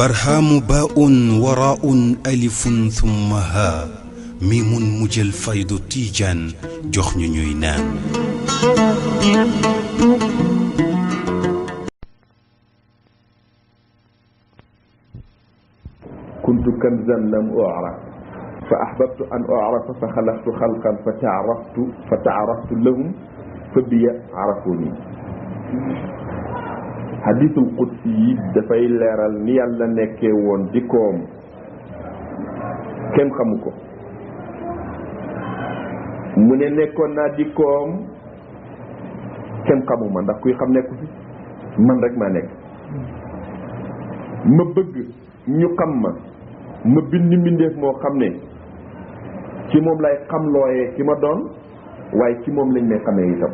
برهام باء وراء ألف ثم ها ميم مجل فيض تيجان جخن نينان كنت كنزا لم أعرف فأحببت أن أعرف فخلقت خلقا فتعرفت لهم فبي عرفوني حديث القدسي دفاي ليرال ني يالا نيكي وون ديكوم كم خموكو mu ne nekkoon naa dikkoom kenn xamuma ndax kuy xam nekku fi man rek maa nekk ma bëgg ñu xam ma bind mbindeef moo xam ne ci moom lay xam looyee ki ma doon waaye ci moom lañ may xamee itam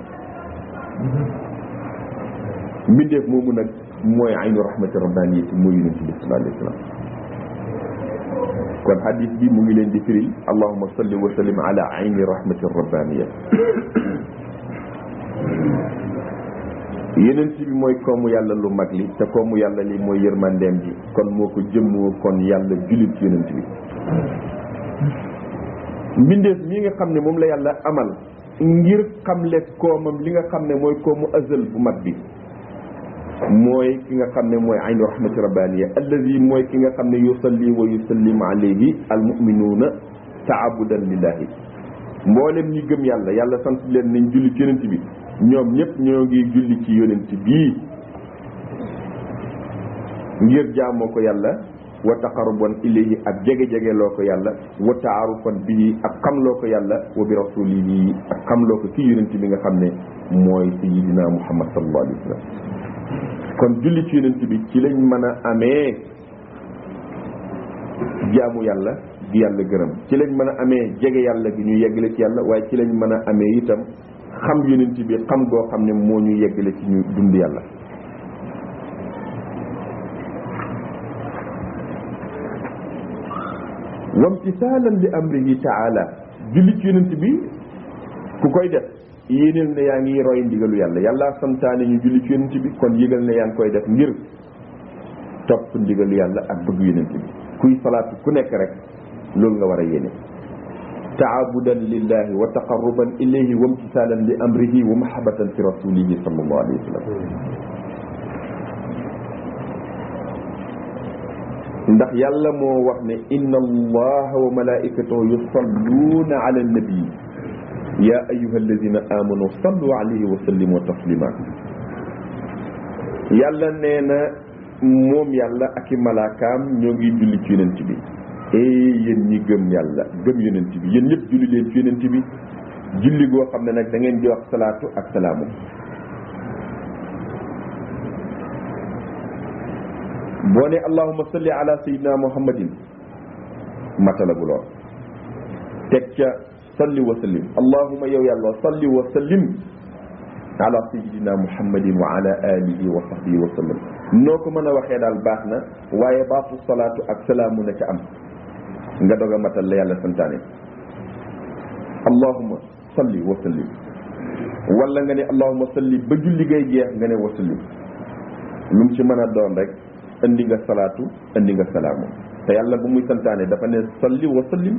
mbindeef moomu nag mooy aynu rahmati rabbaniyati mooy yonent bi sallallahu alayhi wa sallam kon hadith bi mu ngi leen di firil allahumma salli wa sallim ala ayni rahmati rabbaniya yonent bi mooy koomu yàlla lu mag li te koomu yàlla li mooy yërmandeem ji kon moo ko jëmmoo kon yàlla julit ci yonent bi mbindeef mi nga xam ne moom la yàlla amal ngir xamle koomam li nga xam ne mooy koomu azal bu mag bi mooy ki nga xam ne mooy aynu rahmati rabbaniya allazi mooy ki nga xam ne yusalli wa yusallim alayhi almuminuuna taabudan lillahi mboolem ñi gëm yàlla yàlla sant leen nañ julli ci yonent bi ñoom ñëpp ñoo ngi julli ci yonent bii ngir jaamoo ko yàlla wa taqarruban ilayhi ak jege-jege loo ko yàlla wa taarufan bihi ak xamloo ko yàlla wa bi rasulihi ak xamloo ko kii yonent bi nga xam ne mooy sayidina muhammad sallallahu alayhi wa sallam kon julli ci yonent bi ci lañ mën a amee jaamu yàlla gi yàlla gërëm ci lañ mën a amee jege yàlla gi ñu yeggale ci yàlla waaye ci lañ mën a amee itam xam yonent bi xam goo xam ne moo ñu yeggale ci ñu dund yàlla wamtisaalan li amrihi taala julli ci yonent bi ku koy def yéeneel ne yaa ngi roy ndigalu yàlla yàlla santaane ñu julli ci yonent bi kon yëgal ne yaa ngi koy def ngir topp ndigalu yàlla ak bëgg yonent bi kuy salaatu ku nekk rek loolu nga war a yéene taabudan lillahi wa taqarruban ilayhi wa imtisaalan li amrihi wa mahabbatan fi rasulihi sallallahu alayhi wa sallam ndax yàlla moo wax ne inna allaha wa malaikatahu yusalluuna ala nabi ya ayyuha alladina amanu sallu alayhi wa sallimu taslima yàlla nee na moom yàlla ak i malaakaam ñoo ngi julli ci yonent bi yéen ñi gëm yàlla gëm yonent bi yéen ñëpp julli leen ci yonent bi julli goo xam ne nag da ngeen di wax salaatu ak salaamu boo ne allahumma salli ala sayyidina muhammadin matalagu lool teg ca salli wa sallim allahumma yow yàlla salli wa sallim ala sayyidina muhammadin wa ala alihi wa sahbihi wa sallam noo ko mën a waxee daal baax na waaye baatu salaatu ak salaamu na ca am nga dog a matal la yàlla santaane allahumma salli wa sallim wala nga ne allahumma salli ba julli gay jeex nga ne wa sallim lu mu ci mën a doon rek indi nga salaatu indi nga salaamu te yàlla bu muy santaane dafa ne salli wa sallim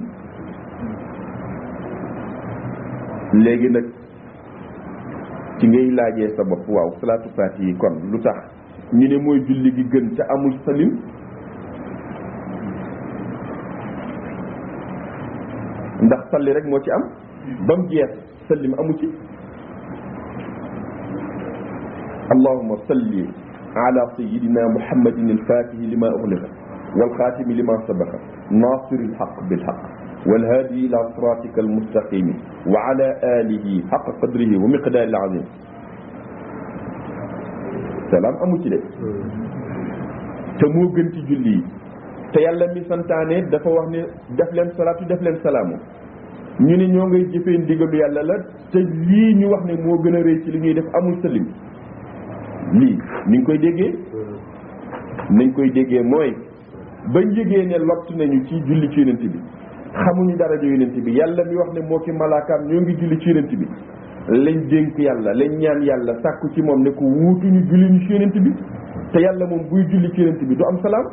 léegi nag ci ngay laajee sa bopp waaw salaatu faati yi kon lu tax ñu ne mooy julli gi gën te amul salim ndax salli rek moo ci am ba mu jeex salim amu ci allahumma salli ala sayyidina muhammadin al-fatihi lima ughliqa wal khatimi lima sabaqa nasir al-haqq bil haqq والهادي إلى صراطك المستقيم وعلى آله حق قدره ومقدار العظيم سلام أمو كده تمو جنت جلي تيالا مي سانتاني دافا واخني داف لين صلاه داف لين سلام ñu ne ñoo ngay jëfee ndigalu yàlla la te lii ñu wax ne moo gën a rëy ci li ñuy def amul salim lii ni ñu koy déggee mooy bañ yëgee ne lott nañu ci julli ci yonent bi xamuñu dara jo yonent bi yàlla mi wax ne moo ki malaakaam ñoo ngi julli ci yonent bi lañ dénk yàlla lañ ñaan yàlla sàkku ci moom ne ko wuutuñu julli ñu ci yonent bi te yàlla moom buy julli ci yonent bi du am salaam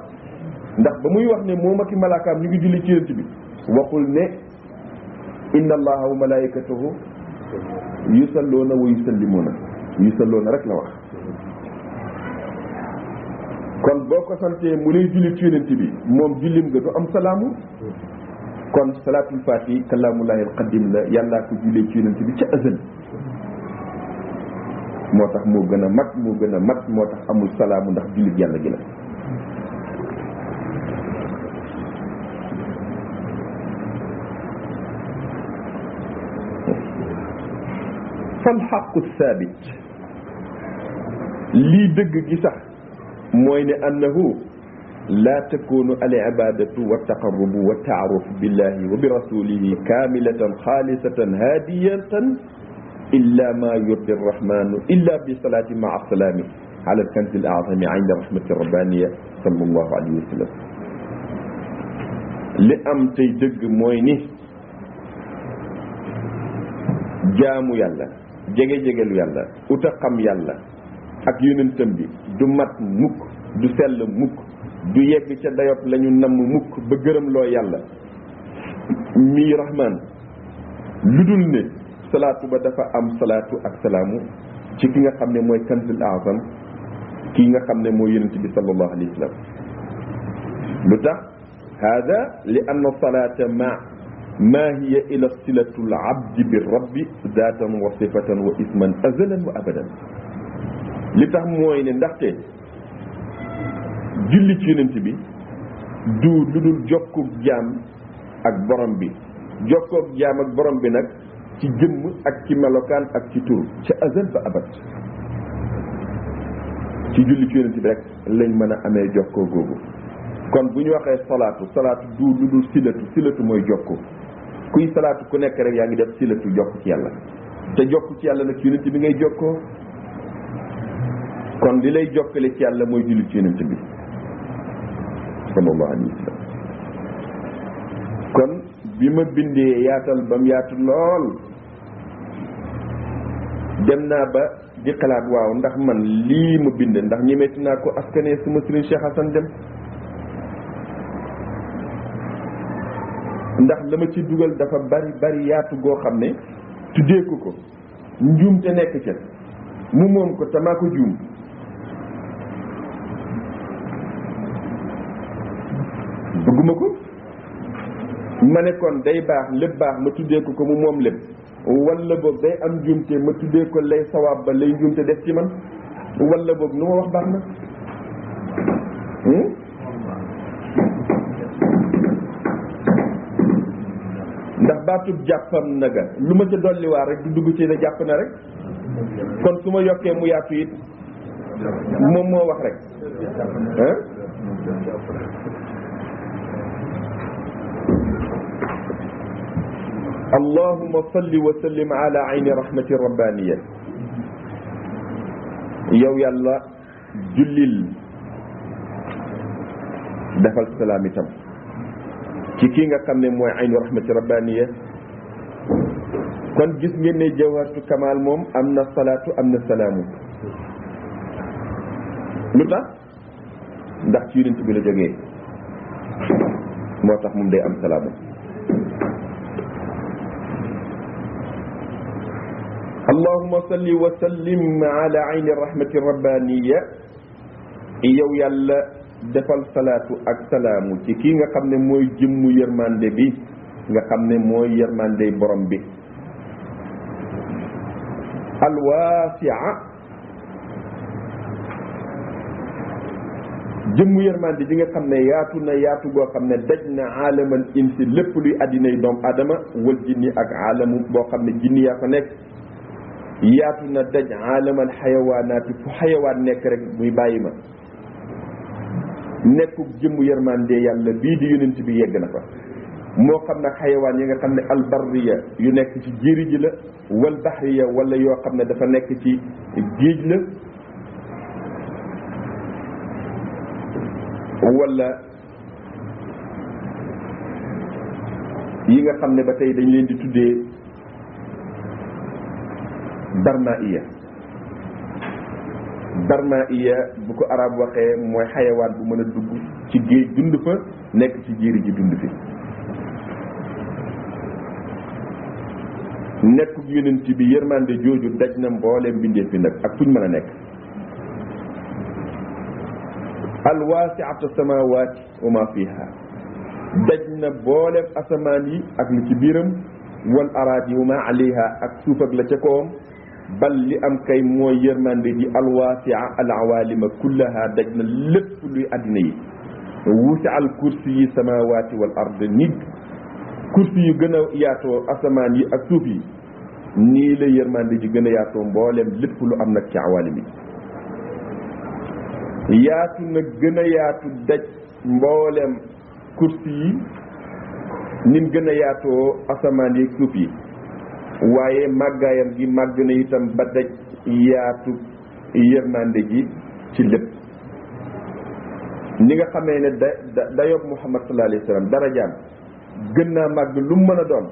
ndax ba muy wax ne moom ak i malaakaam ñu ngi julli ci yonent bi waxul ne inna allaha wa malaikatahu yusalluuna wa yusallimuuna yusalluuna rek la wax. kon boo ko santee mu lay julli ci yonent bi moom jullim nga du am salaamu. kon salaatul faati kalaamullahi alqadim la yàllaa ko jullee ci yonent bi ca azal moo tax moo gën a mat moo tax amul salaamu ndax jullit yàlla gi la. fal xaqu saabit lii dëgg gi sax mooy ne annahu laa takunu al ibadatu wa taqarrubu wa taaruf billahi wa bi rasulihi kamilatan xaalisatan haadiyatan illa ma yurdi arrahmanu illa bi salati maa salaami ala alkanzi al azami inda rahmati rabbaniya sallallahu alayhi wa sallam. li am tey dëgg mooy ni jaamu yàlla jege-jegelu yàlla uta xam yàlla ak yonentam bi du mat mukk du sell mukk du yegg ca dayop la ñu namm mukk ba gërëm loo yàlla mii rahman lu dul ne salaatu ba dafa am salaatu ak salaamu ci ki nga xam ne mooy kanzul azam ki nga xam ne mooy yonent bi sallallahu alayhi wa sallam. lu tax hada li anna salata ma hiya ila silatu l abdi bi rabbi zaatan wa sifatan wa isman azalan wa abadan. li tax mooy ne ndaxte julli ci yonent bi du lu dul jokkoog jaam ak borom bi jokkoog jaam ak borom bi nag ci jëmm ak ci melokaan ak ci tur ca azal ba abad. ci julli ci yonent bi rek lañ mën a amee jokkoo googu. kon bu ñu waxee salaatu du lu dul silatu mooy jokkoo kuy salaatu ku nekk rek yaa ngi def silatu jokk ci yàlla te jokk ci yàlla nag ci yonent bi ngay jokkoo. kon li lay jokkale ci yàlla mooy julli ci yonent bi sallallahu alayhi wa sallam. kon bi ma bindee yaatal ba mu yaatu lool dem naa ba di xalaat waaw ndax man lii ma bind ndax ñemeeti naa ko askanee suma sëriñ Cheikh Hassan Deme ndax la ma ci dugal dafa bari yaatu goo xam ne tuddee ko njuum te nekk ca mu moom ko tamaa ko juum. bëgguma ko ma ne kon day baax lépp baax ma tuddee ko mu moom lépp wala boog day am njuumte ma tuddee ko lay sawaab ba lay njuumte def ci man wala boog nu ma wax baax na. ndax baatub jàppam naga lu ma ca dolliwaat rek du dugg ci ne jàpp na rek kon su ma yokkee mu yaatu it moom moo wax rek allahumma salli wa sallim ala ayni rahmati rabbaniya. yow yàlla jullil defal salaam itam ci kii nga xam ne mooy aynu rahmati rabbaniya. kon gis ngeen ne jawharatu kamal moom am na salaatu am na salaamu. lu tax ndax ci yonent bi la jógee moo tax moom day am salaamu. allahumma salli wa sallim ala ayni rahmati rabbaniya. yow yàlla defal salaatu ak salaamu ci kii nga xam ne mooy jëmmu yërmande bi nga xam ne mooy yërmande borom bi. alwasia jëmmu yërmande ji nga xam ne yaatu na yaatu goo xam ne daj na aalamal insi lépp luy addinay doomu adama wal jinni ak aalamu boo xam ne jinni yaa fa nekk. yaatu na daj aalamal xayawaanaati fu xayawaan nekk rek muy bàyyi ma. nekkuk jëmmu yërmande yàlla bii di yonent bi yegg na fa moo xam nag xayawaan yi nga xam ne albarriya yu nekk ci jéeri ji la wal baxriya wala yoo xam ne dafa nekk ci géej la wala yi nga xam ne ba tey dañ leen di tuddee barmaiya darma iya bu ko arab waxee mooy xayawaan bu mën a dugg ci géej dund fa nekk ci jéeri ji dund fi nekku yonent bi yërmande jooju daj na mbooleem mbindeef fi nag ak fuñ mën a nekk alwaasiatu samawaati wa ma fiha daj na mbooleem asamaan yi ak li ci biiram wal araadi wa ma alayha ak suuf ak la ca kawam bal li am kay mooy yërmande ji alwaasia alawalima kullaha daj na lépp luy àddina yi wusi al kursi yi samawaati wal ard nit kursi yu gën a yaatoo asamaan yi ak suuf yi nii la yërmande ji gën a yaatoo mbooleem lépp lu am nag ci awalim yi yaatu nag gën a yaatu daj mbooleem kursi yi nim gën a yaatoo asamaan yi ak suuf yi waaye màggaayam gi màgg na itam ba daj yaatu yërmande ji ci lépp ni nga xamee ne dayob Muhammad sallallahu alayhi wa sallam darajaam gën naa màgg lu mu mën a doon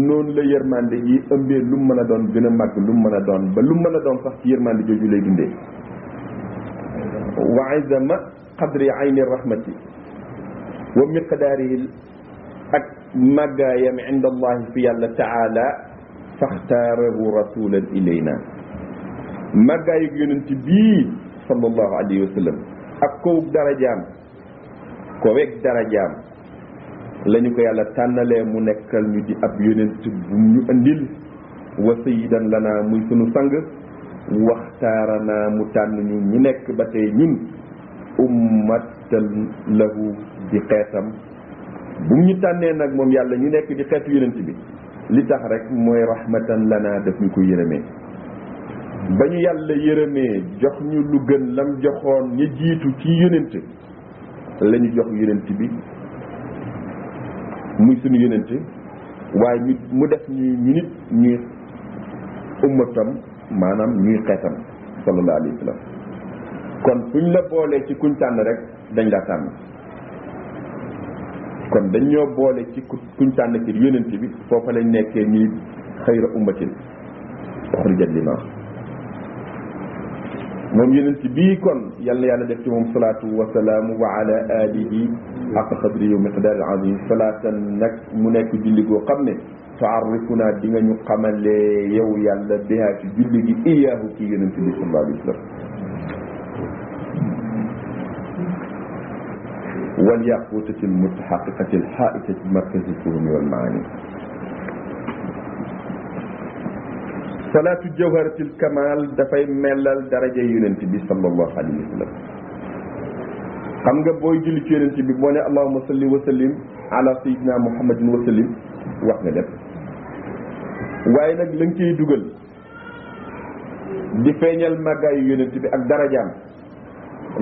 noonu la yërmande ji ëmbee lu mu mën a doon gën a màgg lu mu mën a doon ba lu mu mën a doon sax ci yërmande jooju lay dundee wa izama qadri ayni rahmati wa miqdaarihi ak màggaayam inda allahi fi yàlla taala faxtaarahu rasulan ilayna màggaayu yonent bii sallallahu alayhi wa sallam ak kowug darajaam koweg darajaam lañu ko yàlla tànnalee mu nekkal ñu di ab yonent bu ñu andil wa sayyidan lana muy sunu sang waxtaarana mu tànn ñu nekk ba tey ñun ummatan lahu di xeetam bu ñu tànnee nag moom yàlla ñu nekk di xeetu yonent bi li tax rek mooy rahmatan lana daf ñu ko yërëmee ba ñu yàlla yërëmee jox ñu lu gën lam joxoon ñu jiitu ci yonent la ñu jox yonent bi muy sunu yonent waaye mu def ñu nit ñuy ummatam maanaam ñuy xeetam sallallahu alayhi wa sallam kon fuñ la boolee ci kuñ tànn rek dañ laa tànn kon dañ ñoo boole ci kuñ tànn ci yonent bi foofa lañ nekkee ñuy xayra ummatin uxrijat linnaas moom yonent bii kon yàlla yàlla def ci moom salaatu wa salaamu wa ala alihi haqqa qadrihi wa miqdaaril azim salaatan nag mu nekk julli goo xam ne tuarrifuna di nga ñu xamalee yow yàlla biha ci julli gi iyaahu ci yonent bi sallallahu alayhi wa sallam wal yaqutati al mutahaqiqati al haitati markazi al fuhumi wal maani salaatu jawharatil kamal dafay mellal daraja yonent bi sallallahu alayhi wa sallam xam nga booy julli ci yonent bi boo ne allahumma salli wa sallim ala sayyidina muhammadin wa sallim wax nga def waaye nag la nga ciy dugal di feeñal màggaayu yonent bi ak darajaam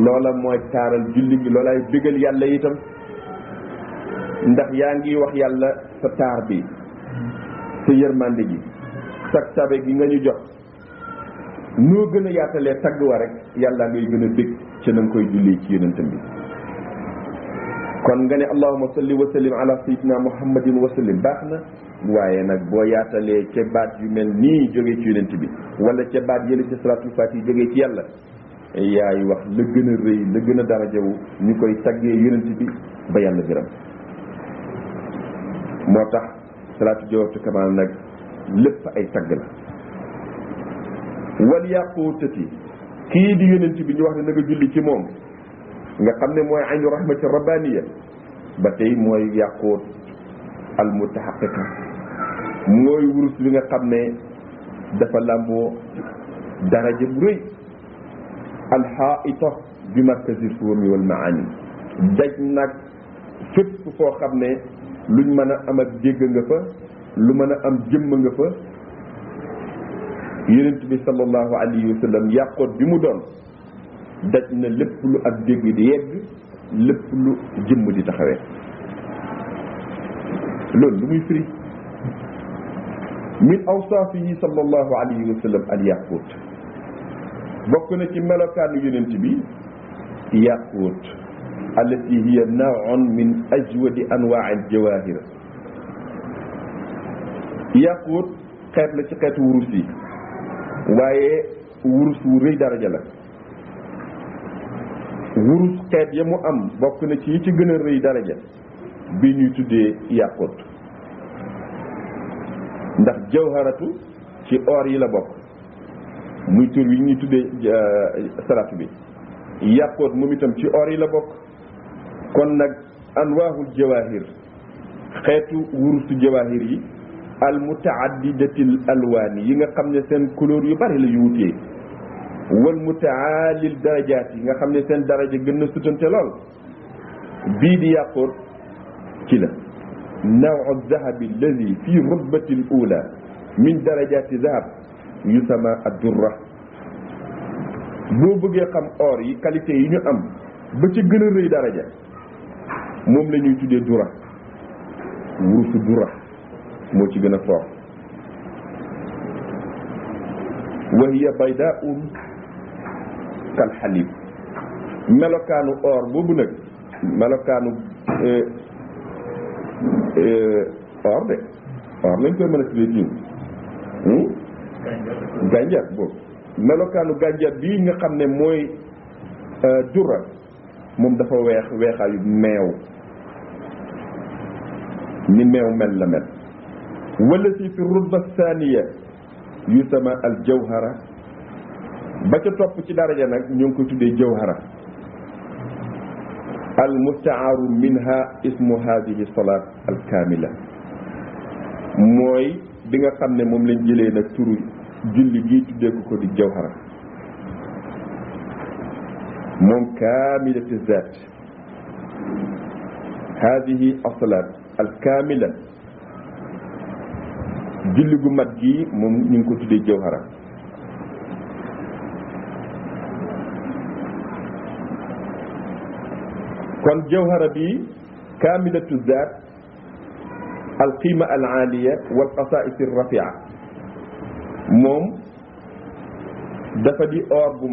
loola mooy taaral julli gi loolaay bégal yàlla itam ndax yaa ngi wax yàlla sa taar bi sa yërmande gi sag tabe gi nga ñu jox noo gën a yaatalee tagg wa rek yàlla ngay gën a bég ca na nga koy julli ci yonentam bi kon nga ne allahumma salli wa sallim ala sayyidina muhammadin wa sallim baax na waaye nag boo yaatalee ca baat yu mel nii jógee ci yonent bi wala ca baat yële ci salaatul faatiha jógee ci yàlla yaay wax la gën a rëy la gën a darajawu ñu koy taggee yonent bi ba yàlla gërëm moo tax salaatu jawharatul kamal nag lépp ay tagg la wal yaqutati kii di yonent bi ñu wax ne na nga julli ci moom nga xam ne mooy aynu rahmati rabbaniya ba tey mooy yaqut al mutahaqiqa mooy wurus bi nga xam ne dafa làmboo daraja bu rëy al haita bi markazi fuhumi wal maani daj nag fépp foo xam ne luñ mën a am ak dégg nga fa lu mën a am jëmm nga fa yonent bi sallallahu alayhi wa sallam yàqoot bi mu doon daj na lépp lu ak dégg di yegg lépp lu jëmm di taxawee loolu lu muy firi min awsaafihi sallallahu alayhi wa sallam al yàqoot bokk na ci melokaanu yonent bi yàqoot allati hiya naw'un min ajwadi anwaa al jawahir yàquut xeet la ci xeetu wurus yi waaye wurus wu rëy daraja la wurus xeet ya mu am bokk na ci yi ci gën a rëy daraja bi ñuy tuddee yàqut ndax jawharatu ci or yi la bokk muy tur yi ñuy tuddee salatu bi yàqut moom itam ci or yi la bokk kon nag anwaahul jawahir xeetu wurusu jawahir yi al mutaaddidatil alwaani yi nga xam ne seen couleur yu bari la yu wutee wal mutaalil darajaat yi nga xam ne seen daraja gën na sutante lool bii di yàqut ci la nawu dahabi alladi fi rutbati l ula min darajaati dahab yusama addurra boo bëggee xam or yi qualité yi ñu am ba ca gën a rëy daraja moom la ñuy tuddee dura wurusu dura moo ci gën a fort wa hiya baydaun kal xalib melokaanu or boobu nag melokaanu or de or lañ koy mën a tuddee ci gànjar boobu melokaanu gànjar bii nga xam ne mooy dura moom dafa weexaayu meew ni meew mel la mel wala si fi rutba thaniya yusama al jawhara ba ca topp ci daraja nag ñu ngi ko tuddee jawhara al mustaaru minha ismu hadihi salat al kamila mooy bi nga xam ne moom lañ jëlee nag turu julli gii tuddee ko di jawhara moom kamilati zat hadihi as-salat al kamila julli gu mat gi moom ñu ngi ko tuddee jawhara kon jawhara bi kamilatu zat al qima al aliya wal qasa'is ar rafi'a moom dafa di or bu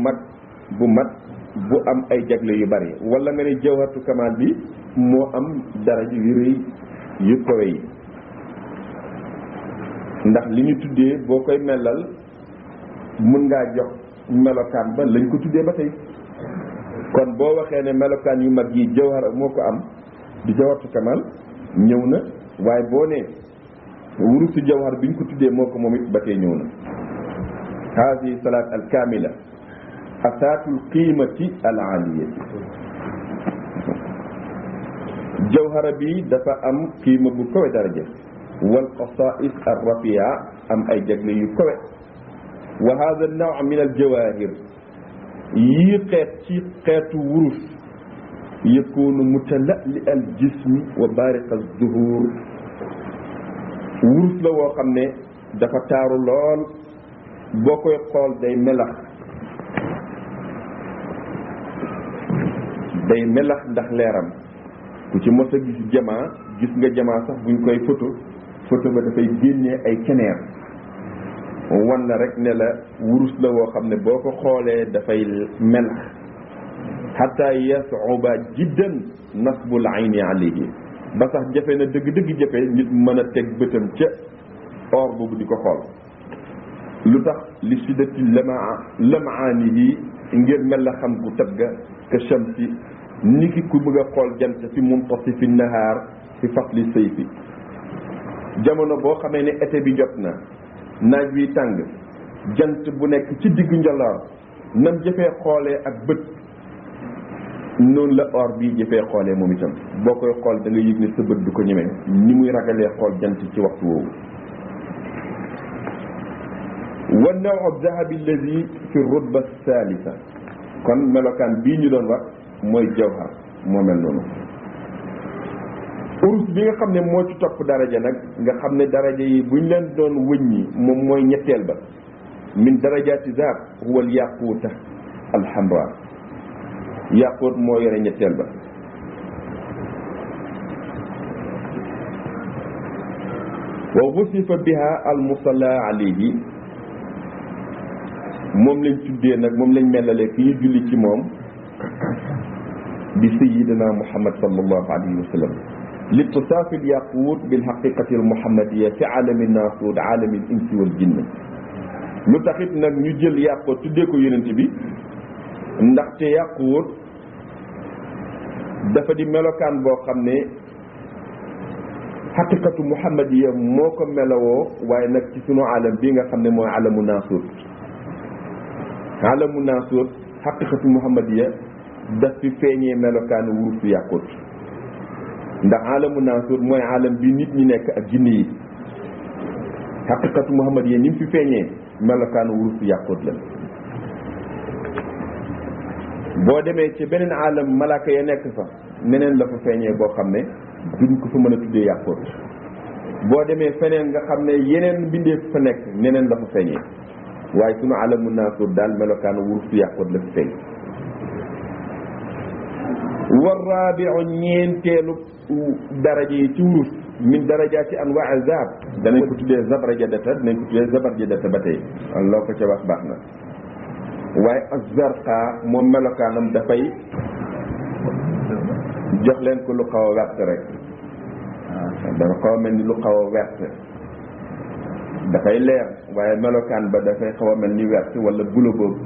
mat bu am ay jagle yu bari wala nga ne jawharatu kamal bi moo am daraja yu rëy yu kawe yi ndax li ñu tuddee boo koy melal mun ngaa jox melokaan ba lañ ko tuddee ba tey kon boo waxee ne melokaan yu mag yi jawhara moo ko am di jawharatu kamal ñëw na waaye boo ne wurusu jawhar bi ñu ko tuddee moo ko moom it ba tey ñëw na hadihi salat al kamila asaatul qiimati al aliyati jawhara bi dafa am qiima bu kawe daraja wal qasa'is ar rafi'a am ay jagle yu kawe wa hada an-naw' min al jawahir yii xeet ci xeetu wurus yakunu mutala'li al jismi wa bariq al zuhur wurus la woo xam ne dafa taaru lool boo koy xool day melax ndax leeram ku ci mos a gis jamaa gis nga jamaa sax buñ koy photo ba dafay génnee ay ceneer wan la rek ne la wurus la woo xam ne boo ko xoolee dafay melax hatta yasuba jiddan nasbul ayni alayhi ba sax jafe na dëgg jafe nit mën a teg bëtam ca or boobu di ko xool lu tax li siddati lamaanihi ngir mel la xam gu tab ga ka shamsi ni ki ku bëgg a xool jant fi muntasifi nahaar fi fasli sayfi jamono boo xamee ne été bi jot na naaj wi tàng jant bu nekk ci diggu njoloor nam jëfee xoolee ak bët noonu la or bii jëfee xoolee moom itam boo koy xool da nga yëg ne sa bët du ko ñemee ni muy ragalee xool jant ci waxtu woowu wa nawu dahabi alladi fi rutba thalitha kon melokaan bii ñu doon wax mooy jawhar moo mel noonu urus bi nga xam ne moo ci topp daraja nag nga xam ne daraja yi buñ leen doon wëññi moom mooy ñetteel ba min darajati zahab huwa al yaquta al hamra yaqut moo yore ñetteel ba wa wusifa biha al musalla alayhi moom lañ tuddee nag moom lañ melalee ki ñu julli ci moom bi sayyidina muhammad sallallahu alayhi wa sallam litisaf al yaqut bil haqiqati al muhammadiyya fi alami nasud alami al insi wal jinn lu taxit nag ñu jël yaqut tuddee ko yonent bi ndaxte yaqut dafa di melokaan boo xam ne xaqiqatu muhammadiya moo ko melowoo waaye nag ci sunu alam bii nga xam ne mooy alamu naasuut alamu naasuut xaqiqatu muhammadiya daf fi feeñee melokaanu wurus su yàqut ndax alamu naasuut mooy alam bi nit ñi nekk ak jinne yi xaqiqatu muhammadiya ni mu fi feeñee melokaanu wurus su yàqut la boo demee ci beneen alam malaaka ya nekk fa neneen la fa feeñee boo xam ne duñ ko fa mën a tuddee yàqut boo demee feneen nga xam ne yeneen mbindeef fa nekk neneen la fa feeñee waaye sunu alamu naasuut daal melokaanu wurus su yàqut la fi feeñ war raabiu ñeenteelu daraja yi ci wurus min darajaati anwaa zahab danañ ko tuddee zabarjadata danañ ko tuddee zabarjadata ba tey loo ko ca wax baax na waaye az-zarqa moom melokaanam dafay jox leen ko lu xaw a wert rek dafa xaw a mel ni lu xaw a wert dafay leer waaye melokaan ba dafay xaw a mel ni wert wala bulo boobu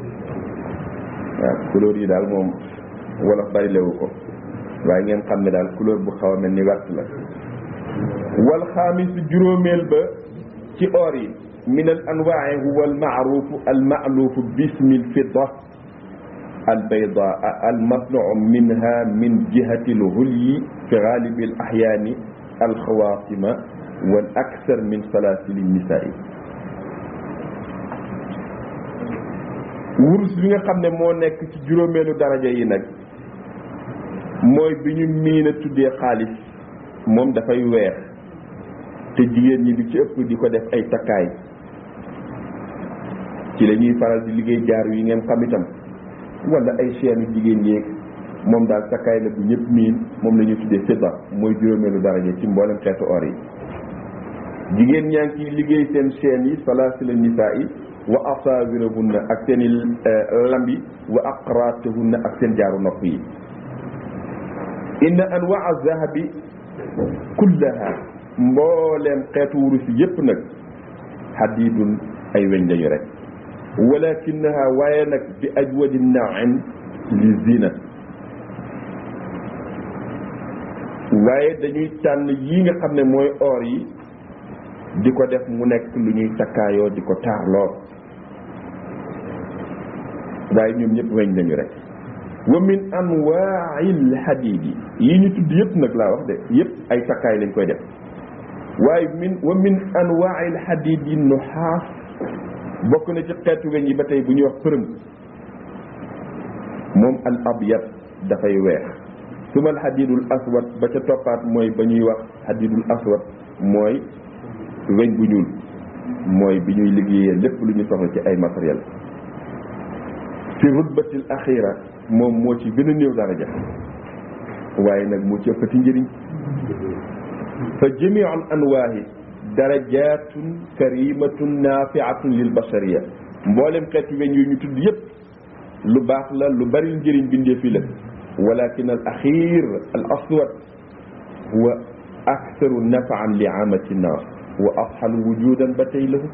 waaw couleur yi daal moom wolof bari lewu ko waaye ngeen xam ne daal couleur bu xaw a mel ni wert la wal xaamis juróomeel ba ci or yi min al anwaa'i huwa al ma'ruuf al ma'luuf bismi al fidda al baydaa al masnu'u minha min jihati al hulyi fi ghaalibi al ahyaani al xawaatima wal akthar min salaasili nisaa'i wurus bi nga xam ne moo nekk ci juróomeelu daraja yi nag mooy bi ñu miin a tuddee xaalis moom dafay weex te jigéen ñi li ci ëpp di ko def ay takkaay ci la ñuy faral di liggéey jaaru yi ngeen xam itam wala ay chaîne jigéen yéeg moom daal takkaay la bu ñëpp miin moom la ñuy tuddee fidda mooy juróomeelu daraja ci mboolem xeetu or yi jigéen ñaa ngi ciy liggéey seen chaîne yi salaasil nisaa yi wa asaawirahunna ak seen i lambi wa aqraatuhunna ak seen jaaru nopp yi inna anwaa zahabi kullaha mbooleem xeetu wurus yépp nag xadiidun ay weñ lañu rek walakinaha waaye nag bi ajwadi nawin li zina waaye dañuy tànn yi nga xam ne mooy or yi di ko def mu nekk lu ñuy takkaayoo di ko taarloo waaye ñoom ñëpp weñ lañu rek wa min anwaa'il hadiidi yi ñu tudd yëpp nag laa wax de yëpp ay takkaay lañ koy def waaye wa min anwaa'il hadiidi nuhaas bokk na ci xeetu weñ yi ba tey bu ñuy wax përëm moom al abyad dafay weex suma al hadiidul aswad ba ca toppaat mooy ba ñuy wax hadiidul aswad mooy weñ bu ñuul mooy bi ñuy liggéeyee lépp lu ñu soxla ci ay matériel fi rutbatil axira moom moo ci gën a néew daraja waaye nag moo ci ëppati njëriñ fa jamiu al anwaahi darajatun karimatun nafiatun lil bashariya mboolem xeeti weñ yu ñu tudd yépp lu baax la lu bari njëriñ bindee fi la walakin al axir al aswad huwa aktharu nafaan li amati nnaas wa afxalu wujudan ba tey lahu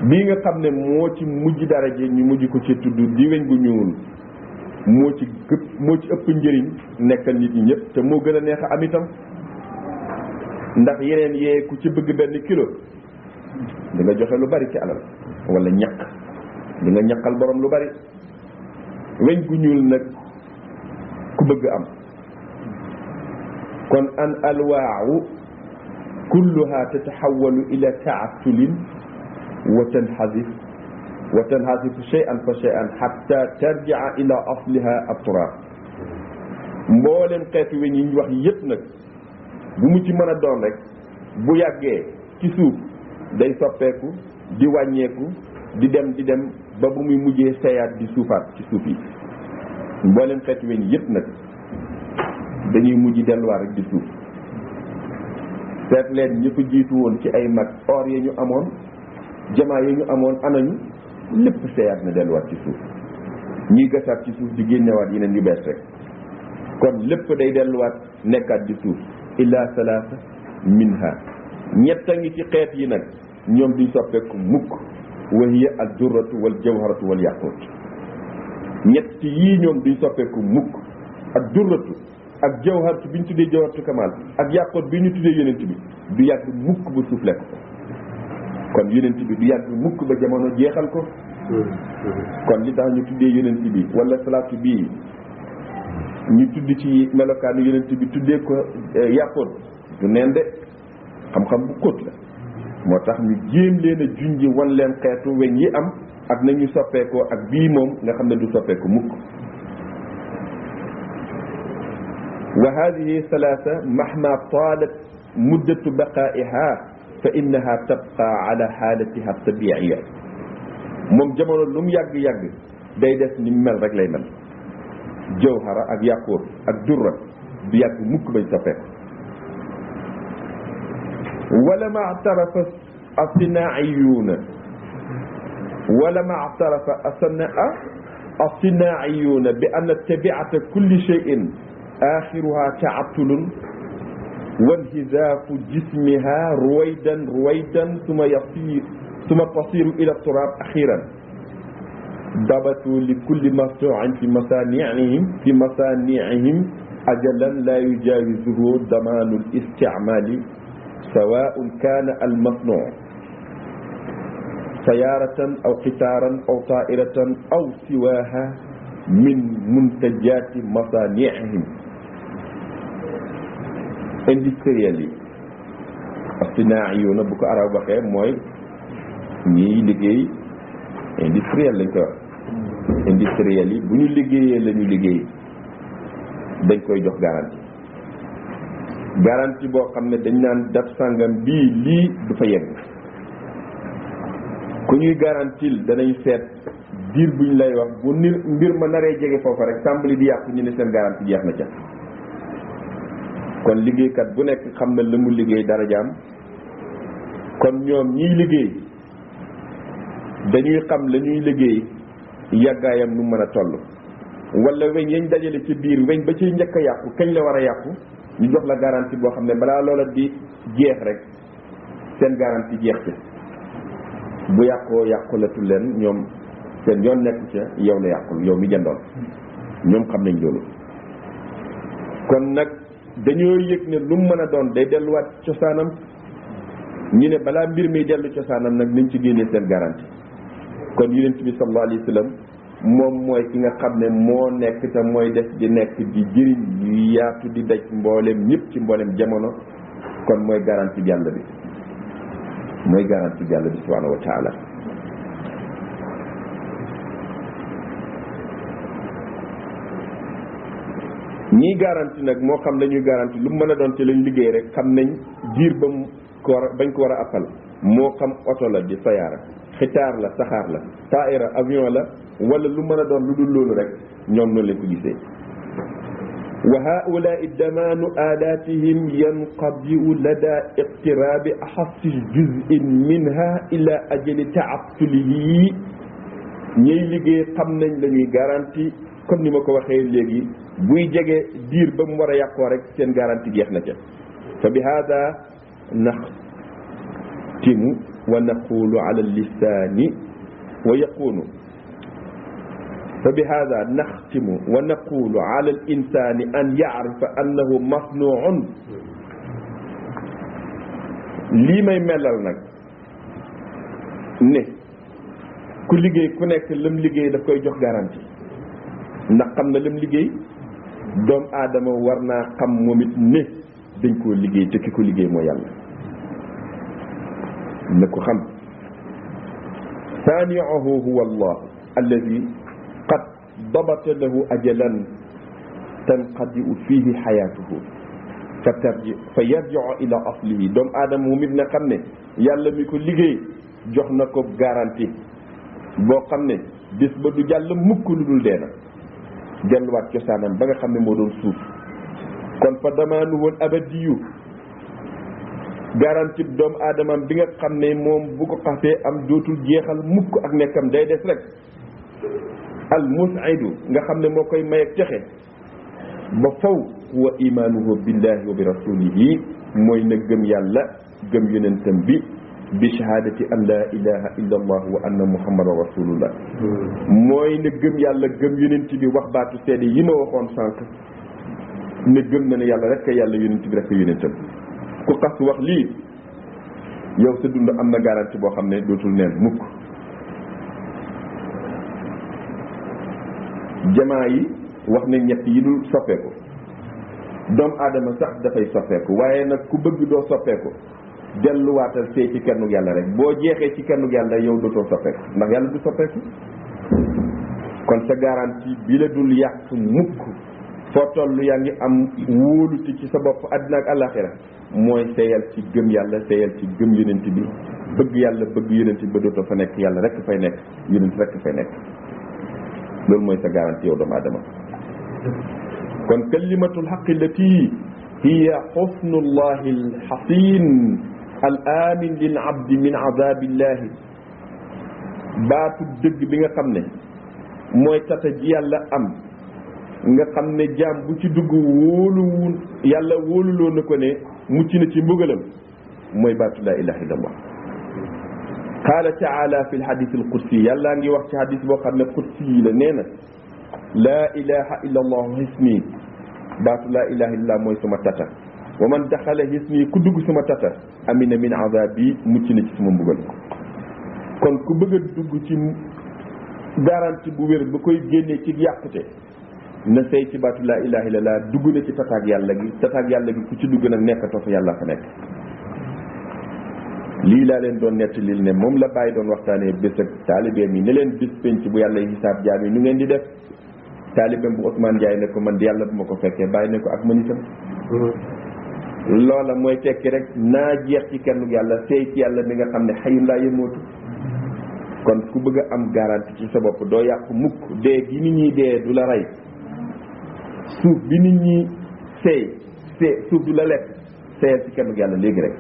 bii nga xam ne moo ci mujj daraje ñu mujj ko ci tudd di weñ gu ñuul moo ci ëpp njëriñ nekkal nit ñi ñëpp te moo gën a neex a am itam ndax yeneen yee ku ci bëgg benn kilo di nga joxe lu bari ci alal wala ñaq di nga ñaqal borom lu bari weñ gu ñuul nag ku bëgg am kon an alwaawu kulluha tataxawalu ila taatulin wa tanxasifu shay'an fa shay'an xatta tarji'a ila asliha at-turab mbooleem xeetu weñ yi ñu wax yépp nag bu mu ci mën a doon rek bu yàggee ci suuf day soppeeku di wàññeeku di dem ba bu muy mujjee seyaat di suufaat ci suuf yi mbooleem xeetu weñ yépp nag dañuy mujj delluwaat rek di suuf seet leen ñi fa jiitu woon ci ay mag or ya ñu amoon jamaa yi ñu amoon anañu lépp seyaat na delluwaat ci suuf ñuy gasaat ci suuf di génnewaat yeneen yu bees rek kon lépp day delluwaat nekkaat di suuf illa salaasa minha ñett a ngi ci xeet yi nag ñoom duñ soppeeku mukk wa hiya al durratu wal jawharatu wal yaqut ñett yii ñoom duñ soppeeku mukk ak durratu ak jawharatu bi ñu tuddee jawharatu kamal ak yàqoot bi ñu tuddee yonent bi du yàgg mukk ba suuf lekk ko kon yonent bi du yàgg mukk ba jamono jeexal ko kon li tax ñu tuddee yonent bi wala salaatu bii ñu tudd ci melokaanu yonent bi tuddee ko yàqoot du neen de xam-xam bu xóot la moo tax ñu jéem leen a junji wan leen xeetu weñ yi am ak nañu soppeekoo ak bii moom nga xam ne du soppeeku mukk wa hadihi salaasa mahma taalat muddatu baqaa'iha fa innaha tabqa ala xaalatiha tabiiya moom jamono lu mu yàgg-yàgg day def ni mel rek lay mel jawhara ak yàqoot ak durra du yàgg mukk bañ soppeeku wala ma atarafa asinaiyuuna wala ma atarafa asinaiyuuna bi anna tabiata kulli cheyin axiruha taatulun wanhizaafu jismiha ruwaydan suma tasiru ila turaab axiran dabatu li kulli masnuuin fi masaniihim ajalan la yujawizuhu damaanu listicmaali sawaء kaana almasnuu sayaaratan aw qitaaran aw taa'iratan aw siwaaha min muntajaati masaaniihim industriel yi astinaa'iyuuna bu ko arab waxee mooy ñiy liggéey industriel lañ koy wax industriel yi bu ñu liggéeyee la ñu liggéey dañ koy jox garantie boo xam ne dañ naan daf sàngam bii lii du fa yegg ku ñuy garantil danañ seet diir buñ lay wax bu mbir ma naree jege foofa rek tàmbali di yàqu ñu ne seen garantie jeex na ca kon liggéeykat bu nekk xam na la mu liggéey darajaam kon ñoom ñiy liggéey dañuy xam la ñuy liggéey yàggaayam nu mën a toll wala weñ yañ dajale ci biir weñ ba ciy njëkk a yàqu kañ la war a yàqu ñu jox la garantie boo xam ne balaa loola di jeex rek seen garantie jeex ci bu yàqoo yàqulatul leen ñoom seen yoon nekku ca yow la yàqul yow mi jëndoon ñoom xam nañ loolu kon nag dañoo yëg ne lu mu mën a doon day delluwaat cosaanam ñu ne balaa mbir mi dellu cosaanam nag nañ ci génnee seen garantie kon yonent bi sallallahu alayhi wa sallam moom mooy ki nga xam ne moo nekk te mooy def di nekk di jëriñ yu yaatu di daj mboolem ñëpp ci mboolem jamono kon mooy garantie yàlla bi mooy garantie yàlla bi subhanahu wa taala ñii garantie nag moo xam lañuy garantie lu mu mën a doon ci lañ liggéey rek xam nañ diir ba mu ko bañ ko war a appal moo xam oto la di sayaara xitaar la saxaar la taa'ira avion la wala lu mën a doon lu dul loolu rek ñoom noonu lañ ko gisee wa haulaai damaanu aalaatihim yanqadiu lada iqtiraabi axassi juz'in minha ila ajali taattulihi ñiy liggéey xam nañ la ñuy garantie comme ni ma ko waxee léegi buy jege diir ba mu war a yàqoo rek seen garantie jeex na ca fa bi hada naxtimu wa naqulu ala lisaani wa yaqulu fa bi hada naxtimu wa naqulu ala al insani an yaarifa annahu masnuun lii may melal nag ne ku liggéey ku nekk lam liggéey daf koy jox garantie ndax xam na lam liggéey doomu aadama war naa xam moom it ne dañ koo liggéey te ki ko liggéey mooy yàlla na ko xam saani'uhu huwa allah alladi qad dabata lahu ajalan tanqadi'u fihi xayaatuhu fa yarji'u ila aslihi doomu aadama moom it na xam ne yàlla mi ko liggéey jox na ko garantie boo xam ne bis ba du jàll mukk lu dul dee na delluwaat cosaanam ba nga xam ne moo doon suuf kon fa damaanuhu abadiyu garantie doomu aadamam bi nga xam ne moom bu ko xasee am dootul jeexal mukk ak nekkam day des rek al mus'idu nga xam ne moo koy may ak texe ba faw wa imaanuhu billahi wa bi rasulihi mooy na gëm yàlla gëm yonentam bi bi shahadati an la ilaha illa allah wa anna muhammadan rasulullah mooy na gëm yàlla gëm yonent bi wax baatu seede yi ma waxoon sànq ne gëm na ne yàlla rek kay yàlla yonent bi rek kay yonentam ku xas wax lii yow sa dund am na garantie boo xam ne dootul neen mukk. jamaa yi wax ne ñett yi dul soppeeku doomu aadama sax dafay soppeeku waaye nag ku bëgg doo soppeeku delluwaatal see ci kennug yàlla rek boo jeexee ci kennug yàlla yow dootoo soppeeku ndax yàlla du soppeeku. kon sa garantie bi la dul yàq mukk foo toll yaa ngi am wóolute ci sa bopp àddina ak àllaaxira mooy seeyal ci gëm yàlla seeyal ci gëm yonent bi bëgg yàlla bëgg yonent bi ba dootoo fa nekk yàlla rek fay nekk yonent rek fay nekk. loolu mooy sa garantie yow doomu aadama. kon kalimatul xaqi lati hiya xusnullahi alxasin al amin lil abdi min azabillahi baatu dëgg bi nga xam ne mooy tata ji yàlla am nga xam ne jaam bu ci dugg wóoluwul yàlla wóoluloo na ko ne mucc na ci mbugalam mooy baatu laa ilaha illallah. qaala taala fi lxadis alqudsi yàllaa ngi wax ci xadis boo xam ne qudsi yi la nee na laa ilaha illa allahu hisni baatu laa ilaha illallah mooy suma tata wa man daxala hisni ku dugg suma tata amina min azabi mucc na ci suma mbugal. kon ku bëgg a dugg ci garantie bu wér ba koy génnee ci yàqute na sey ci baatu laa ilaha illallah dugg na ci tataag yàlla gi ku ci dugg nag nekkatoo fa yàlla fa nekk. lii laa leen doon nettalil ne moom la bàyyi doon waxtaanee bés ak taalibeem yi ne leen bis penc bu yàlla hisaab jaam yi nu ngeen di def. taalibeem bu Ousmane Ndiaye ne ko man di yàlla bu ma ko fekkee bàyyi ne ko ak man itam. loola mooy tekki rek naa jeex ci kenn yàlla seey ci yàlla mi nga xam ne xayun laa yemootu. kon ku bëgg a am garantie ci sa bopp doo yàqu mukk dee gi nit ñi dee du la rey suuf bi nit ñi seey suuf du la lekk seeyal ci kenn yàlla léegi rek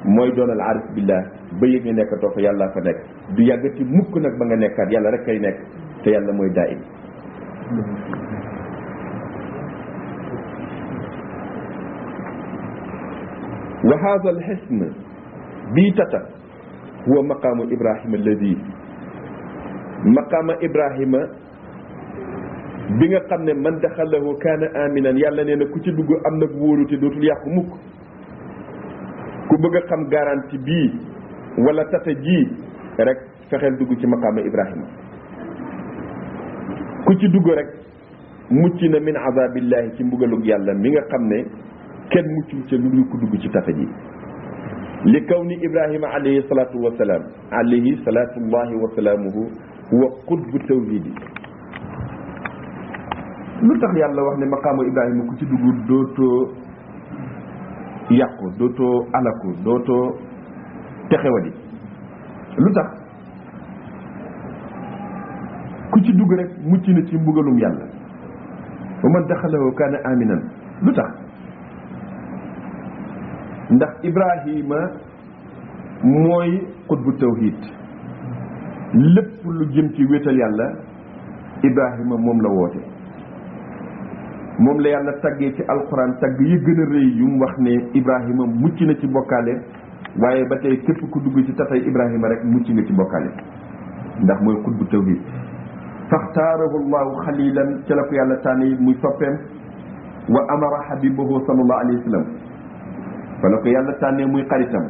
mooy doonal arif billah ba yëg nga nekkatoo fa yàlla fa nekk du yàggati mukk nag ba nga nekkaat yàlla rek kay nekk te yàlla mooy daa'im. wa haadha al-hisn bii tata huwa maqaamu Ibrahima alladi maqaama Ibrahima bi nga xam ne man daxalahu kaana aminan yàlla nee na ku ci dugg am nag wóolute dootul yàqu mukk. ku bëgg a xam garantie bii wala tata ji rek fexeel dugg ci maqaama Ibrahima ku ci dugg rek mucc na min azabillahi ci mbugalug yàlla mi nga xam ne kenn muccul ca lu dul ku dugg ci tata ji. li kaw ni Ibrahima alayhi salatu wa salaam alayhi salatullahi wa salaamuhu huwa qutbu tawhidi. lu tax yàlla wax ne maqaamu Ibrahima ku ci dugg dootoo yàqu dootoo alaku dootoo texewadi lu tax ku ci dugg rek mucc na ci mbugalum yàlla wa man daxalahu kaana aminan lu tax ndax Ibrahima mooy xutbu tawhid lépp lu jëm ci wéetal yàlla Ibrahima moom la woote moom la yàlla taggee ci alxuraan tagg yi gën a rëy yu mu wax ne Ibrahima mucc na ci bokkaale waaye ba tey képp ku dugg ci tatay Ibrahima rek mucc nga ci bokkaale ndax mooy xutbu tawhid faxtaarahu llahu xalilan ca la ko yàlla tànni muy soppeem wa amara habibahu sallallahu alayhi wa sallam fa la ko yàlla tànnee muy xaritam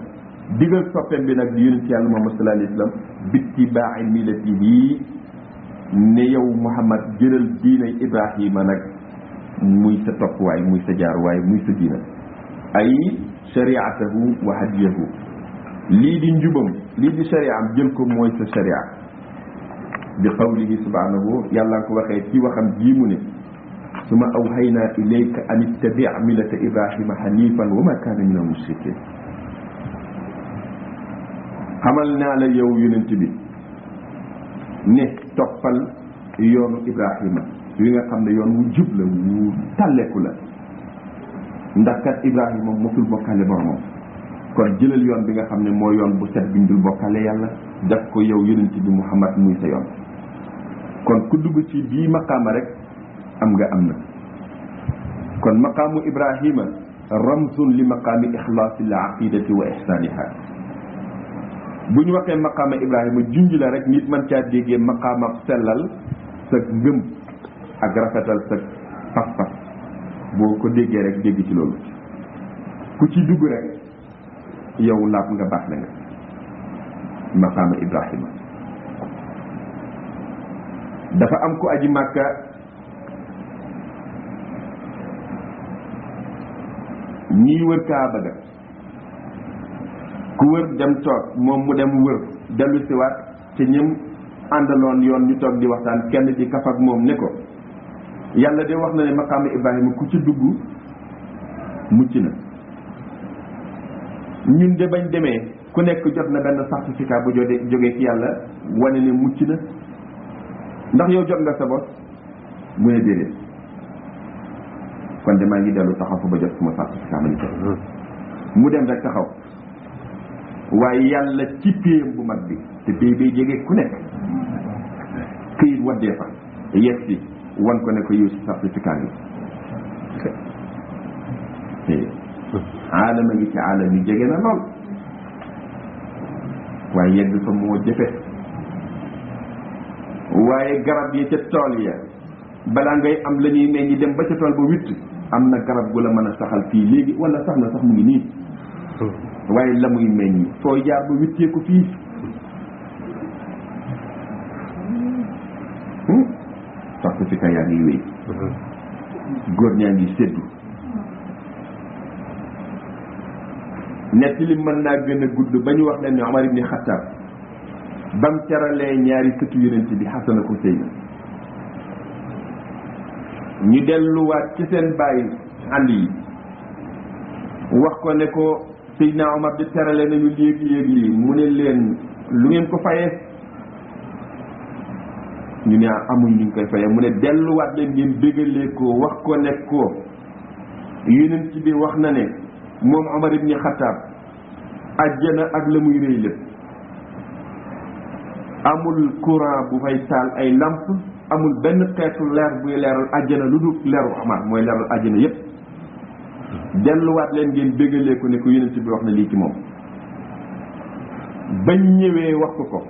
digal soppeem bi nag di yonent yàlla Muhammad sallallahu alayhi wa sallam bittibaa'i millatihi ne yow Muhammad jëlal diinay Ibrahima nag muy sa toppwaay muy sa jaaruwaay muy sa diina ay shariatahu wa hadiyahu lii di njubam lii di shariam jël ko mooy sa sharia bi qawlihi subhanahu yàlla nga ko waxee ci waxam jii mu ne suma awhaynaa ilayka an ittabi' millata Ibrahima hanifan wa ma kaana min al-mushrikin xamal naa la yow yonent bi ne toppal yoonu Ibrahima wi nga xam ne yoon wu jub la wu tàlleeku la ndax kat Ibrahima mosul bokkale boromam kon jëlal yoon bi nga xam ne mooy yoon bu set bindul bokkale yàlla def ko yow yonent bi Muhammad muy sa yoon kon ku dugg ci bii maqaama rek am nga am na kon maqaamu Ibrahima ramzun li maqaami ixlaasi l aqidati wa ihsaaniha bu ñu waxee maqaama Ibrahima junj la rek nit mën caa déggee maqaama sellal sa ngëm ak rafetal sa pas-pas boo ko déggee rek dégg ci loolu ku ci dugg rek yow laab nga baax na nga maqaama Ibrahima dafa am ku aji Màkka ñii wër Kaaba ga ku wër dem toog moom mu dem wër dellu siwaat te ñëm àndaloon yoon ñu toog di waxtaan kenn di kaf ak moom ne ko yàlla de wax na ne maqaama Ibrahima ku ci dugg mucc na ñun de bañ demee ku nekk jot na benn certificat bu jógee ci yàlla wane ne mucc na ndax yow jot nga sa bos mu ne déedéet kon de maa ngi dellu taxaw fa ba jot suma certificat ma ñu ko mu dem rek taxaw waaye yàlla ci péyam bu mag bi te péy bay jege ku nekk këyit waddee fa yegg si wan ko ne ko yow si certificat bi aalama ngi ci aalam yi jege na lool waaye yegg fa moo jëfe waaye garab yi ca tool ya balaa ngay am la ñuy meññi dem ba ca tool ba witt am na garab gu la mën a saxal fii léegi wala sax na sax mu ngi nii waaye la muy meññi foo jaar ba wittee ko fii certificat yaa ngi wéy góor ñaa ngi séddu nett li mën naa gën a gudd ba ñu wax leen ne Omar ibn Khattab bam teralee ñaari sëtu yonent bi Xasan ak Huseyn ñu delluwaat ci seen bàyyi ànd yi wax ko ne ko Seydina Omar di terale nañu léegi lii mu ne leen lu ngeen ko fayee ñu ne amuñ ñu koy fayee mu ne delluwaat leen ngeen bégalee ko wax ko ne ko yonent bi wax na ne moom Omar ibn Khattab àjjana ak la muy rëy lépp amul courant bu fay taal ay lamp amul benn xeetu leer buy leeral àjjana lu dul leeru Omar mooy leeral àjjana yépp delluwaat leen ngeen bégalee ko ne ko yonent bi wax na lii ci moom bañ ñëwee wax ko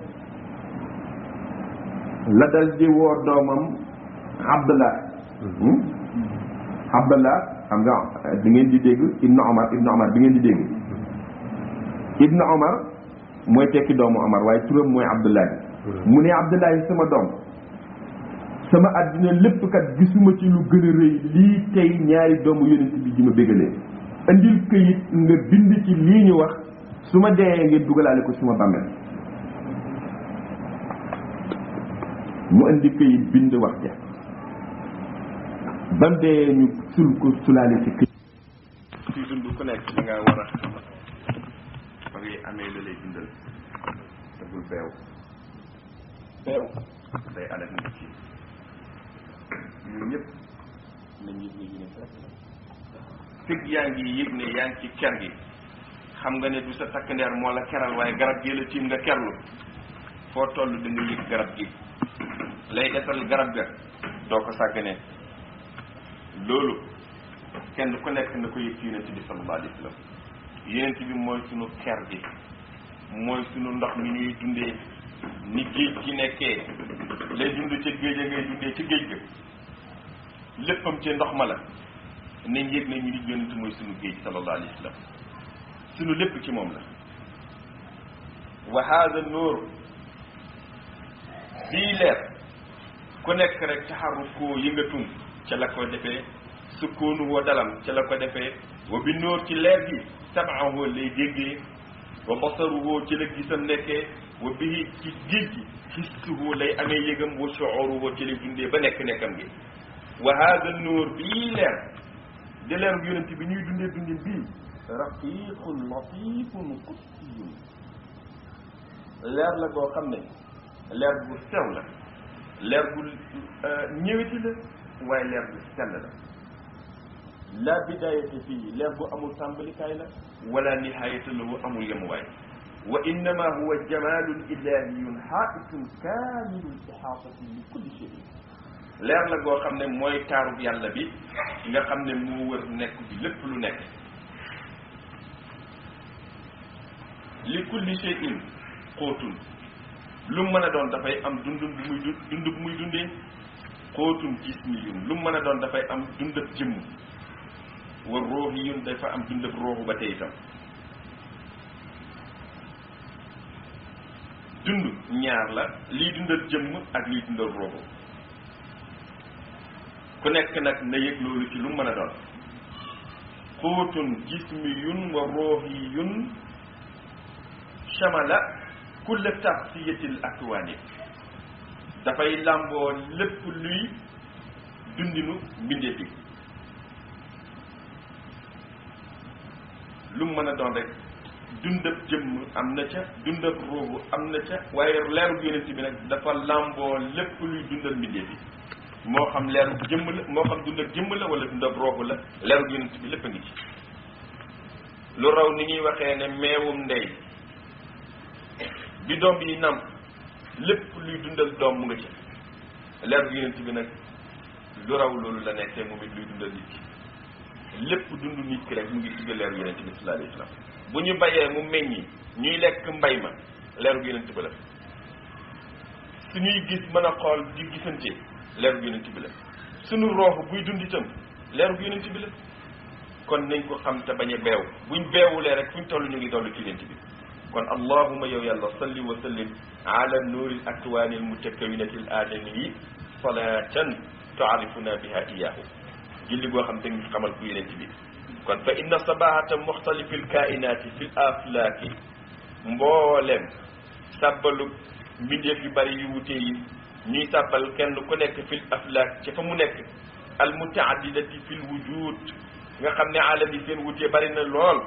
la dal di woo doomam Abdallah Abdallah xam nga di ngeen di dégg Ibnu Omar bi ngeen di dégg Ibnu Omar mooy tekki doomu Omar waaye turam mooy Abdullahi mu ne Abdullahi sama doom sama àddina lépp kat gisuma ci lu gën a rëy lii tey ñaari doomu yonent bi di ma bégalee indil këyit nga bind ci lii ñu wax su ma dee ngeen dugalaale ko suma bàmmeel mu indi këyit bind wax ja bam dee ñu sul ko sulaale ci këyit kuy dund ku nekk da nga war a xam ba ngay amee la lay dundal te bul beew day alal nit ki ñun ñëpp nañ yëg ne yéen rek fekk yaa ngi yëg ne yaa ngi ci ker gi xam nga ne du sa takk ndeer moo la keral waaye garab gi la tiim nga kerlu foo toll da nga yëg garab gi lay desal garab ga doo ko sàggane loolu kenn ku nekk na ko yëg ci yonent bi sallallahu alayhi wa sallam yonent bi mooy sunu ker gi mooy sunu ndox mi ñuy dundee ni géej gi nekkee lay dund ca géej a ngay dundee ci géej ga léppam ci ndox ma la nañ yëg ne ñu nit yonent mooy sunu géej sallallahu alayhi wa sallam sunu lépp ci moom la wa hada nuur bii leer ku nekk rek taxaru koo yëngatum ca la ko defee sukkoonu woo dalam ca la ko defee wa bi nóor ci leer gi samaahu lay déggee wa basaruhu ci la gisam nekkee wa bihi ci géej gi xissuhu lay amee yëgam wa shuuruhu ci lay dundee ba nekk-nekkam gi wa hada nóor bii leer di leer yonent bi ñuy dundee dundin bii raqiqun latifun qudsiyun leer la goo xam ne leer bu sew la leer bu ñëwiti la waaye leer bu sell la la bidayata fii leer bu amul tàmbalikaay la wala nihayata lahu amul yemuwaay wa innama huwa jamalun ilahiyun haitun kamilul ihatati li kulli shay leer la goo xam ne mooy taarub yàlla bi nga xam ne moo wër nekk bi lépp lu nekk li kulli shay'in xóotun lu mu mën a doon dafay am dund bu muy dundee xóotun jismiyun lu mu mën a doon dafay am dundab jëmm wa ruuhiyun dafa am dundab ruuxu ba tey itam dund ñaar la liy dundal jëmm ak liy dundal ruuxu ku nekk nag na yëg loolu ci lu mën a doon quutun jismiyun wa ruuhiyun shamala kulla taxsiyatil akwaani dafay làmboo lépp luy dundinu mbindeef yi lu mu mën a doon rek dundab jëmm am na ca dundab ruuxu am na ca waaye leeru yonent bi nag dafa làmboo lépp luy dundal mbindeef yi moo xam leeru jëmm la moo xam dundab jëmm la wala dundab ruuxu la leeru yonent bi lépp a ngi ci lu raw ni ñuy waxee ne meewum ndey bi doom yi nam lépp luy dundal doom mu nga ci leeru yonent bi nag lu raw loolu la nekkee moom it luy dundal nit ki lépp dund nit ki rek mu ngi ci leeru yonent bi sallallahu alayhi wa sallam bu ñu bayee mu meññi ñuy lekk mbay ma leeru yonent bi la suñuy gis mën a xool di gisante leeru yonent bi la suñu roox buy dund itam leeru yonent bi la kon nañ ko xam te bañ a beew buñ beewulee rek fuñ toll ñu ngi dollu ci yonent bi kon allahuma yow yàlla salli wa sallim ala nuuril akwaanil mutakawinatil aadami salatan tuarifuna biha iyahu julli boo xam te ngi xamal ku yonent bi kon fa inna sabahata muxtalifil kainaati fil aflaaki mboolem sàbbalu mbindeef yu bari yu wute yi ñuy sàbbal kenn ku nekk fil aflaak ci fa mu nekk al mutaaddidati fil wujud nga xam ne alam yi seen wutee bari na lool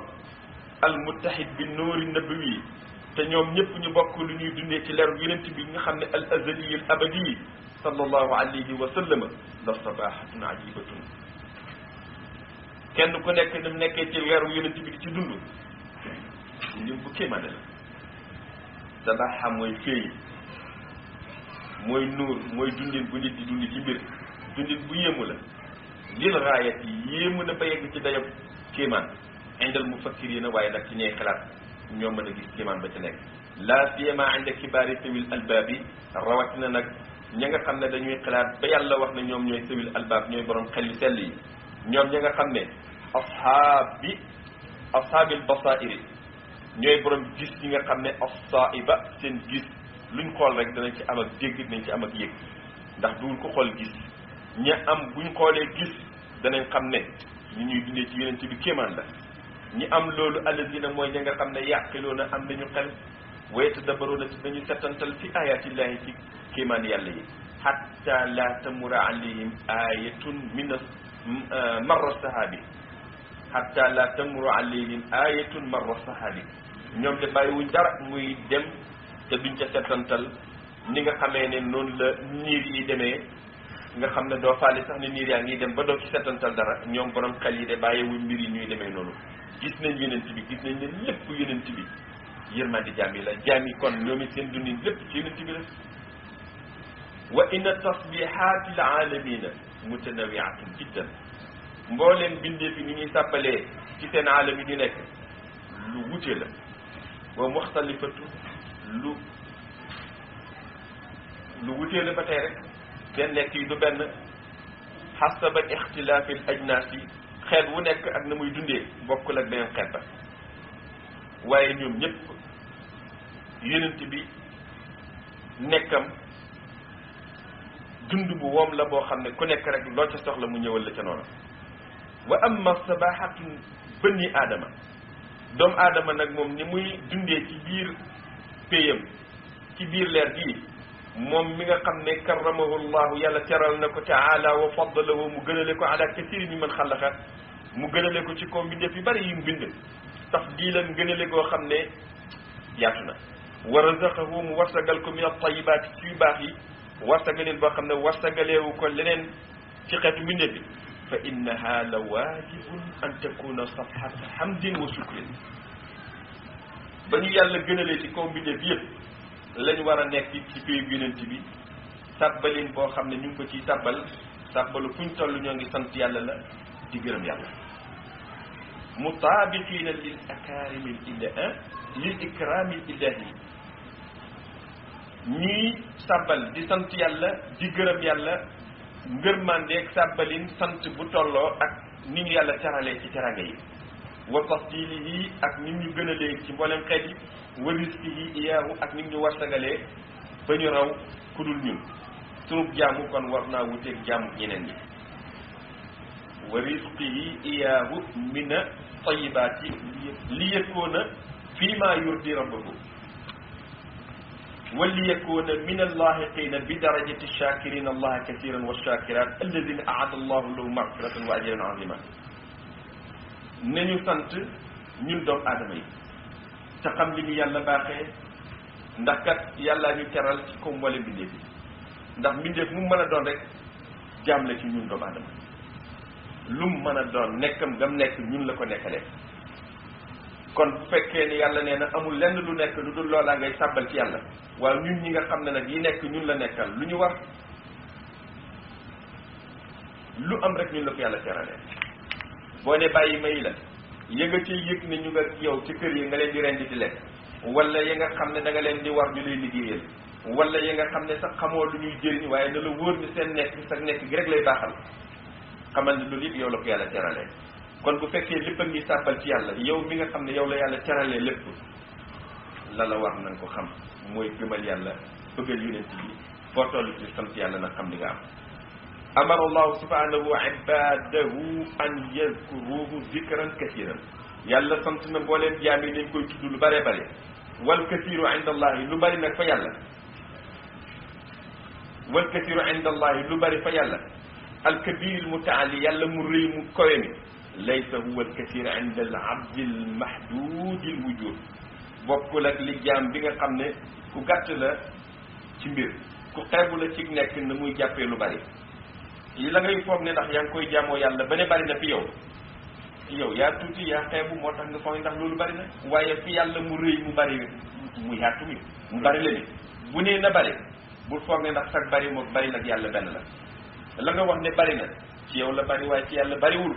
al muttahid bi nuuri nabawi te ñoom ñëpp ñu bokk lu ñuy dundee ci leeru yonent bi nga xam ne al azali al abadi sallallahu alayhi wa sallam la sabahatun ajibatun kenn ku nekk ni mu nekkee ci leeru yonent bi di ci dund ndim bu kéemaane la sabaxa mooy féey mooy nuur mooy dundin bu nit di dund ci mbir dundin bu yéemu la lil gaayat yi yéemu na ba yegg ci dayob kéemaan indal mufakkirina waaye nag ci ñey xalaat ñoo mën a gis kéemaan ba ci nekk laa siyama inda kibaari sawil albaabi rawatina nag ña nga xam ne dañuy xalaat ba yàlla wax ne ñoom ñooy sawil albaab ñooy borom xel yu sell yi ñoom ña nga xam ne ashaabil basairi ñooy borom gis yi nga xam ne as-saaiba seen gis luñ xool rek danañ ci am ak dégg dinañ ci am ak yëg ndax duul ko xool gis ña am buñ xoolee gis danañ xam ne ñu ñuy dundee ci yonent bi kéemaan la ñi am loolu alladina mooy ña nga xam ne yaqiloona am nañu xel wa yatadabbaruuna ci dañu settantal fi ayatillahi ci kéemaan yàlla yi hatta la tamura alayhim ayatun min marra sahabi hatta la tamura alayhim ayatun marra sahabi ñoom de bàyyiwuñ dara muy dem te duñ ca settantal ni nga xamee ne noonu la niir yi demee nga xam ne doo faale sax ne niir yaa ngi dem ba doo ci settantal dara ñoom borom xel yi de bàyyiwuñ mbir yi ñuy demee noonu gis nañ yonent bi gis nañ ne lépp yonent bi yërmandi jaam yi la jaam yi kon ñoom it seen dundin lépp ci yonent bi la wa inna tasbihaati l aalamina mutanawiatun jiddan mbooleem bindee fi ni ñuy sàbbalee ci seen aalam yi ñu nekk lu wute la wa muxtalifatu lu wutee la ba tey rek seen nekk yi du benn xasaba ixtilaafil ajnaas yi xeet wu nekk ak na muy dundee bokkul ak beneen xeet ba waaye ñoom ñëpp yonent bi nekkam dund bu woom la boo xam ne ku nekk rek loo ca soxla mu ñëwal la ca noonu wa amma sabaxatu bënni aadama doomu aadama nag moom ni muy dundee ci biir péyam ci biir leer gii moom mi nga xam ne karamahu llahu yàlla teral na ko taala wa faddalahu mu gënale ko ala kasiri mi man xalaqa mu gënale ko ci kaw mbindeef yu bari yu mu bind tafdilan gënale koo xam ne yaatu na wa razaqahu mu warsagal ko min at-tayyibaati ci yu baax yi warsagaleen boo xam ne warsagaleewu ko leneen ci xeetu mbindeef bi fa innaha la waajibun an takuna safhata hamdin wa shukrin ba ñu yàlla gënalee ci kaw mbindeef yëpp lañ war a nekk ci pays yonent bi sàbbalin boo xam ne ñu ngi ko ciy sàbbal sàbbalu fuñ toll ñoo ngi sant yàlla la di gërëm yàlla mutaabiqiina lil akaarimi lil ikraami ilahi ñuy sàbbal di sant yàlla di gërëm yàlla ngërmandeeg sàbbalin sant bu tolloo ak ni ñu yàlla teralee ci teranga yi wa tafdilihi ak ni ñu gënalee ci mboolem xeet yi wa rizqihi iyaahu ak ni ñu warsagalee ba ñu raw ku dul ñun sunub jaamu kon war naa wuteeg jaamu ñeneen ñi wa rizqihi iyaahu min tayibaati li yakuna fi ma yurdi rabbahu wa li yakuna min allahiqina bi darajati shakirina allaha kathiran wa shakirat alladina aada allahu lahu magfiratan wa ajran azima nañu sant ñun doomu aadama yi te xam li ñu yàlla baaxee ndax kat yàllaa ñu teral ci comme wala mbindeef yi ndax mbindeef mu mën a doon rek jaam la ci ñun doomu aadama lu mu mën a doon nekkam gam nekk ñun la ko nekkalee kon bu fekkee ni yàlla nee na amul lenn lu nekk lu dul loolaa ngay sàbbal ci yàlla waaw ñun ñi nga xam ne nag yi nekk ñun la nekkal lu ñu war lu am rek ñun la ko yàlla teralee boo ne bàyyi may la ya nga ciy yëg ne ñu nga yow ci kër yi nga leen di rendi di lekk wala ya nga xam ne da nga leen di war ñu lay liggéeyal wala ya nga xam ne sax xamoo lu ñuy jëriñ waaye na la wóor ni seen nekk sax nekk gi rek lay baaxal xamal ne loolu yëpp yow la ko yàlla teralee kon bu fekkee lépp a ngi sàbbal ci yàlla yow mi nga xam ne yow la yàlla teralee lépp la la war nañ ko xam mooy gëmal yàlla bëggal yonent bi foo toll ci sant yàlla nag xam li nga am amara allahu subhanahu ibadahu an yazkuruhu zikran kathiran yàlla sant na mbooleem jaam yi nañ koy tudd lu bare bare wal kathiru inda allahi lu bari nag fa yàlla wal kathiru inda allahi lu bari fa yàlla alkabir almutaali yàlla mu rëy mu kowe mi laysa huwa alkathir inda al abdi al mahdud al wujud bokkul ak li jaam bi nga xam ne ku gàtt la ci mbir ku xeebu la ci nekk na muy jàppee lu bari yi la ngay foog ne ndax yaa ngi koy jaamoo yàlla ba ne bari na fi yow yaa tuuti yaa xeebu moo tax nga foog ndax loolu bari na waaye fi yàlla mu rëy mu bari mu yaatu mi mu bari la ni bu nee na bari bul foog ne ndax sax bari moom bari nag yàlla benn la nga wax ne bari na ci yow la bari waaye ci yàlla bariwul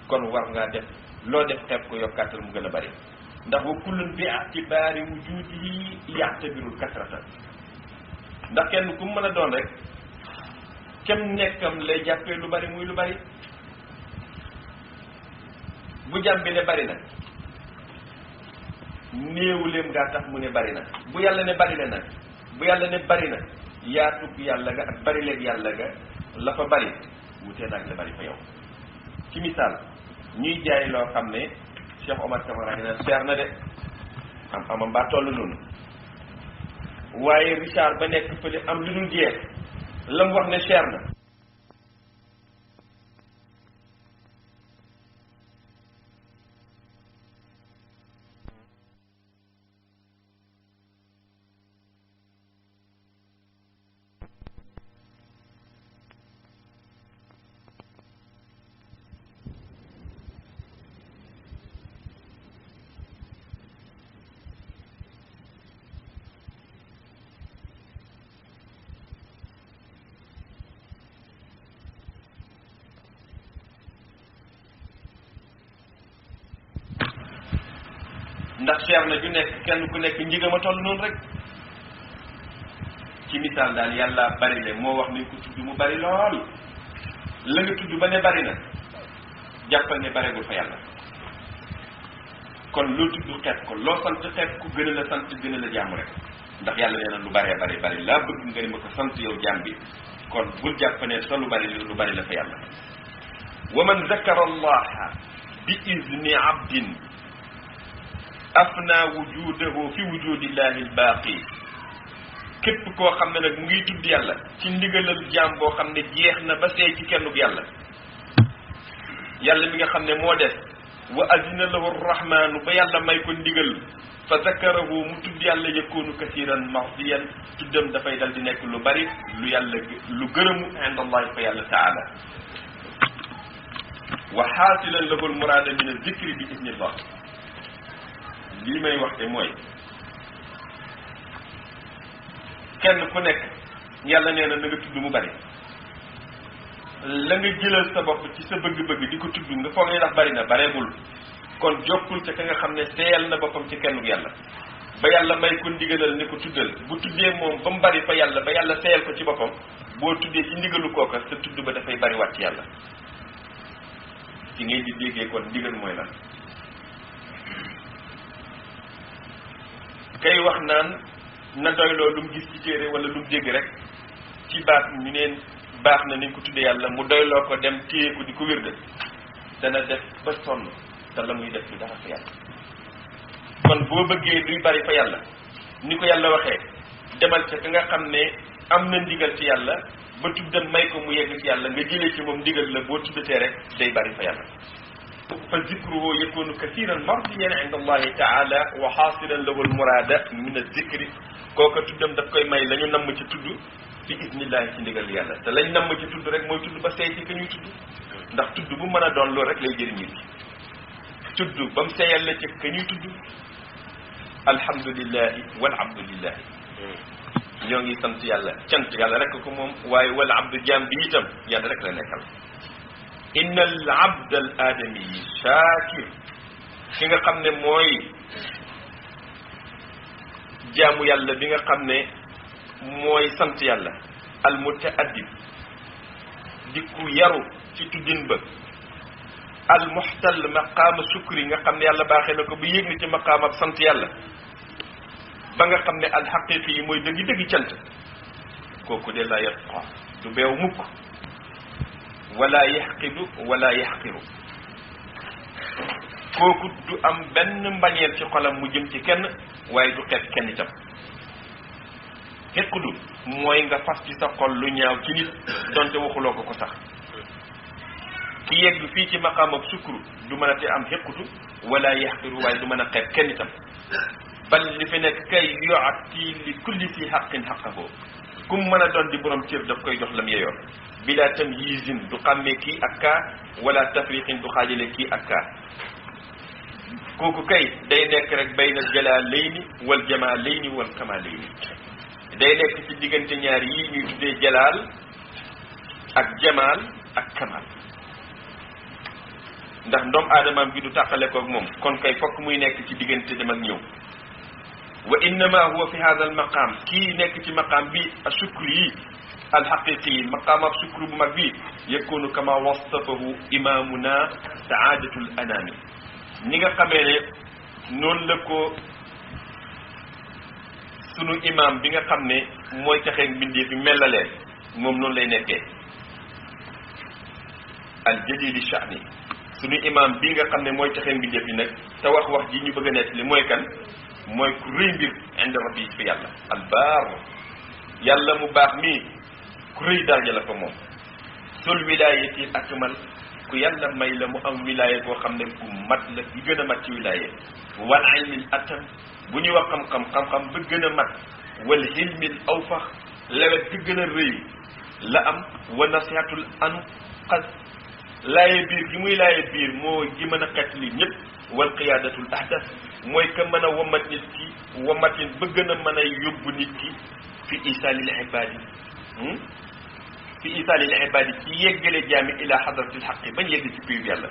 kon war ngaa def loo def xeeb ko yokkaatal mu gën a bari ndax wa kullun bi atibaari wujudihi ya'tabirul kasrata ndax kenn ku mu mën a doon rek kem nekkam lay jàppee lu bari muy lu bari bu jàmm bi ne bari na néewuleem ngaa tax mu ne bari na bu yàlla ne bari na nag bu yàlla ne bari na yaatug yàlla ga ak bari leeg yàlla ga la fa bari wutee naag la bari fa yow ci misaal ñuy jaay loo xam ne Cheikh Omar Camara ne seer na de amam mbaa toll noonu waaye Richard ba nekk fële am lu dul jeex la mu wax ne seer na ndax cher na ju nekk kenn ku nekk njigam a toll noonu rek ci misaal daal yàlla bari le moo wax nañ ko tudd mu bari lool la nga tudd ba ne bari na jàppal ne baregul fa yàlla kon loo tudd xeet ko loo sant xeet ko gën a la sant gën a la jàmm rek ndax yàlla nee na lu baree bari laa bëgg nga ne ma ko sant yow jàmm bi kon bul jàpp ne sa lu bari la fa yàlla wa man zakara allaha bi izni abdin afna wujudahu fi wujudillahi albaaqi képp koo xam ne nag mu ngi tudd yàlla ci ndigalal jaam boo xam ne jeex na ba seey ci kennug yàlla yàlla mi nga xam ne moo des wa azina lahu rrahmanu ba yàlla may ko ndigal fa zakarahu mu tudd yàlla yakunu kasiran mardiyan tuddam dafay dal di nekk lu bari lu yàlla lu gërëmu inda allahi fa yàlla taala wa xaasilan lahu almurada min alzikri bi idnillah lii may waxte mooy kenn ku nekk yàlla nee na nga tudd mu bari la nga jëlal sa bopp ci sa bëgg-bëgg di ko tudd nga foog ne ndax bari na bareegul kon jokkul ca ka nga xam ne seeyal na boppam ci kennug yàlla ba yàlla may ko ndigalal ne ko tuddal bu tuddee moom ba mu bari fa yàlla ba yàlla seeyal ko ci boppam boo tuddee ci ndigalu kooka sa tudd ba dafay bari waat ci yàlla ci ngeen di déggee kon ndigal mooy lan kay wax naan na doyloo lu mu gis ci téere wala lu mu dégg rek ci baat ñu neen baax na nañ ko tudde yàlla mu doyloo ko dem téye ko di ko wér de dana def ba sonn te la muy def du dara fa yàlla kon boo bëggee luy bari fa yàlla ni ko yàlla waxee demal ca ka nga xam ne am na ndigal ci yàlla ba tuddan may ko mu yegg ci yàlla nga jëlee ci moom ndigal la boo tuddatee rek day bari fa yàlla fa zikruhu yakunu kathiran mardiyan inda allahi taala wa xaasilan lahu almurada min azikri kooka tuddam daf koy may la ñu namm ci tudd fi isnillahi ci ndigal yàlla te lañ namm ci tudd rek mooy tudd ba seey ci ka ñuy tudd ndax tudd bu mën a doon loolu rek lay jëriñ nit tudd ba mu seeyal la ci ka ñuy tudd alhamdulillahi walhamdulillahi ñoo ngi sant yàlla cant yàlla rek ko moom waaye wal abdu jaam bi itam yàlla rek la nekkal inna al abd al adami shakir ki nga xam ne mooy jaamu yàlla bi nga xam ne mooy sant yàlla al mutaaddib di ku yaru ci tuddin ba al muxtal maqaama sukri nga xam ne yàlla baaxee na ko bu yéeg na ci maqaam ab sant yàlla ba nga xam ne al xaqiqi yi mooy dëggi dëggi cant kooku de la yatqa du beew mukk wala yaxqidu wala yaxqiru kooku du am benn mbañeel ci xolam mu jëm ci kenn waaye du xeet kenn itam xequdu mooy nga fas ci sa xol lu ñaaw ci nit donte waxuloo ko ko sax ki yegg fii ci maqaam ak sukru du mën a te am xequtu wala yaxqiru waaye du mën a xeet kenn itam bal li fi nekk kay yoati li kulli si xaqin xaqahu kum mën a doon di borom cër daf koy jox lam yeyoon bila tamyiizin du xàmmee kii ak kaa wala tafriqin du xaajale kii ak kaa kooku kay day nekk rek bayna jalaalayni wal jamaalayni wal kamaalayni day nekk ci diggante ñaar yi ñuy tuddee jalaal ak jamaal ak kamaal ndax ndoom aadamaam gi du tàqale koog moom kon kay fokk muy nekk ci diggante dem ak ñëw wa innama huwa fi hada al maqam kii nekk ci maqaam bi asukri yi alxaqiqi maqaam ab sukru bu mag bi yakunu kama wasafahu imamuna saadatul anami ni nga xamee ne noonu la ko sunu imam bi nga xam ne mooy taxeeg mbindee fi melalee moom noonu lay nekkee aljadidi sha'ni sunu imam bi nga xam ne mooy taxeeg mbindee fi nag te wax ji ñu bëgg a nekk li mooy kan mooy ku rëy mbir inda rabbi fi yàlla albaar yàlla mu baax mii ku rëy daraja la fa moom sul wilayati akmal ku yàlla may la mu am wilaya koo xam ne ku mat la gi gën a mat ci wilaya wal ilmil atam bu ñuy wax xam-xam ba gën a mat wal hilmil awfax lewet gi gën a rëy la am wa nasihatul anu xas laaye biir gi muy laaye biir moo gi mën a xet li ñëpp wal qiyaadatul ahdas mooy ka mën a wamat nit ki wamatin ba gën a mën a yóbbu nit ki fi isaalil ibaadi fi isaalil ibaadi ci yeggale jaami ila hadratil xaqi bañ yegg ci piir yàlla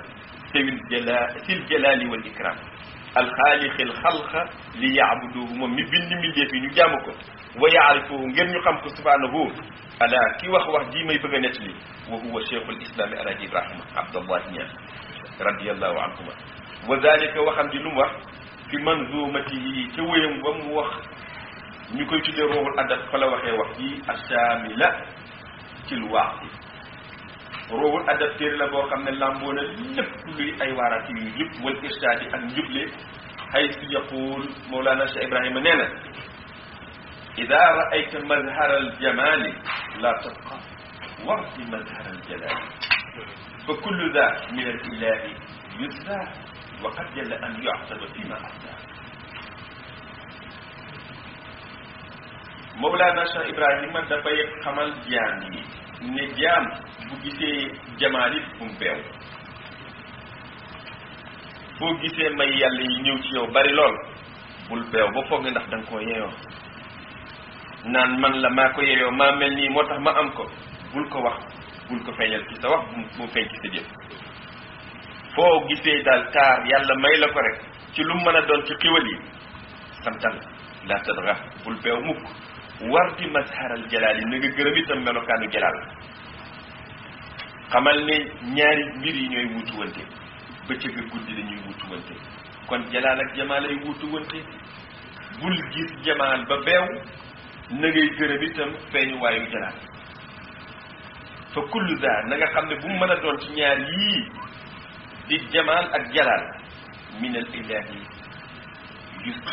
sil jalaali wal ikram alxaaliqil xalqa li yaabuduhu moom mi bind mbindeef yi ñu jaamu ko wa yaarifuhu ngir ñu xam ko subhanahu ala ki wax ji may bëgg a nettali wa huwa cheikhul islami alaji ibrahima abdallahi ñaan radiallahu anhuma wa dalika waxam ji lu mu wax fi manzumatihi ca wéyam ba mu wax ñu koy tuddee ruuxul adab fa la waxee wax ji ashamila ci lu waax bi ruuxul adab téere la boo xam ne làmboo na lépp luy ay waaraati yu yëpp wal irsaadi ak njuble haysu yaqul Mawlana Cheikh Ibrahima nee na ida raayta mazhara aljamali la tabqa warti mazhara aljalali fa kullu da min alilahi yusra wa qad jalla an yu'taba fima asra Mawlana Cheikh Ibrahima dafay xamal jaam yi ne jaam bu gisee jamaalit bu mu beew boo gisee may yàlla yi ñëw ci yow bari lool bul beew ba foog ne ndax da nga koo yeyoo naan man la maa ko yeyoo maa mel nii moo tax ma am ko bul ko wax bul ko feeñal ci sa wax bu feeñ ci sa jëf foo gisee daal taar yàlla may la ko rek ci lu mën a doon ci xiwal yi santal la tadra bul beew mukk war di mazharal jalaal yi na nga gërëm itam melokaanu jalaal xamal ne ñaari mbir yi ñooy wutuwante bëccëg ak guddi la ñuy wutu wante kon jalaal ak jamaal ay wutu wante bul gis jamaal ba beew na ngay gërëm itam feeñu waayu jalaal fa kullu za na nga xam ne bu mu mën a doon ci ñaar yii di jamaal ak jalaal min al ilahi just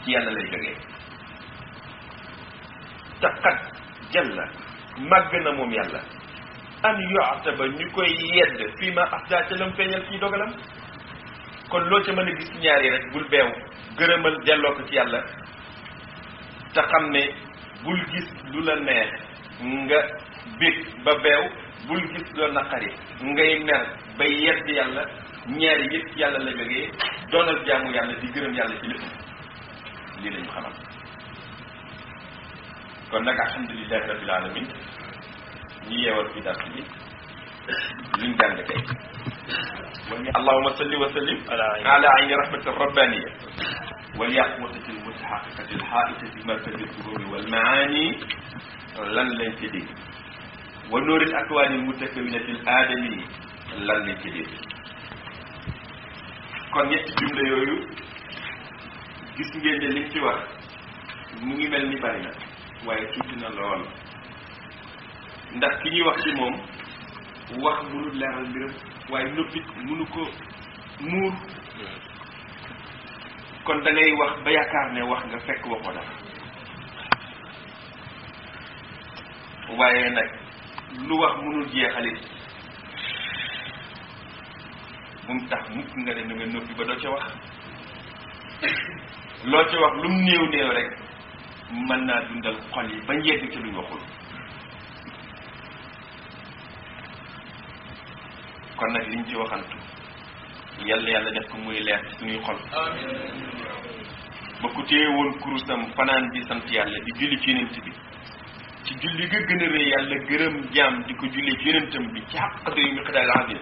ci yàlla lay jógee taqat jalla màgg na moom yàlla an yu'taba ñu koy yedd fii ma ahda ca lam feeñal ci dogalam kon loo ca mën a gis ñaar yi rek bul beew gërëmal delloo ko ci yàlla te xam ne bul gis lu la neex nga bég ba beew bul gis lu la naqari ngay mer ba yedd yàlla ñaari yëpp ci yàlla la jógee doonal jaamu yàlla di gërëm yàlla ci lépp lii la ñu xamal kon nag alhamdulilahi rabbil alamin ñu yeewal fi dars bi luñ jàng tey allahuma salli wa sallim ala ayni rahmati rabbaniya واليقظة المتحققة الحائطة بمركز الظهور والمعاني لن تدي ونور الأكوان المتكونة الآدمي لن تدي kon ñetti jumla yooyu gis ngeen ne liñ ci wax mu ngi mel ni bari na waaye tuuti na lool ndax ki ñuy wax ci moom wax mënul leeral mbiram waaye noppit mënu ko muur kon da ngay wax ba yaakaar ne wax nga fekk waxoo dara waaye nag lu wax mënul jeexalit bu mu tax mukk nga ne na nga noppi ba doo ca wax loo ca wax lu mu néew néew rek mën naa dundal xol yi ba njegg ci luñ waxul kon nag liñ ci waxantu yàlla yàlla def ko muy leer ci suñuy xol ba ku téye woon kurusam fanaan di sant yàlla di julli ci yonent bi ci julli ga gën a rëy yàlla gërëm jaam di ko julli ci yonentam bi ci xàqate yu mi xidaal azim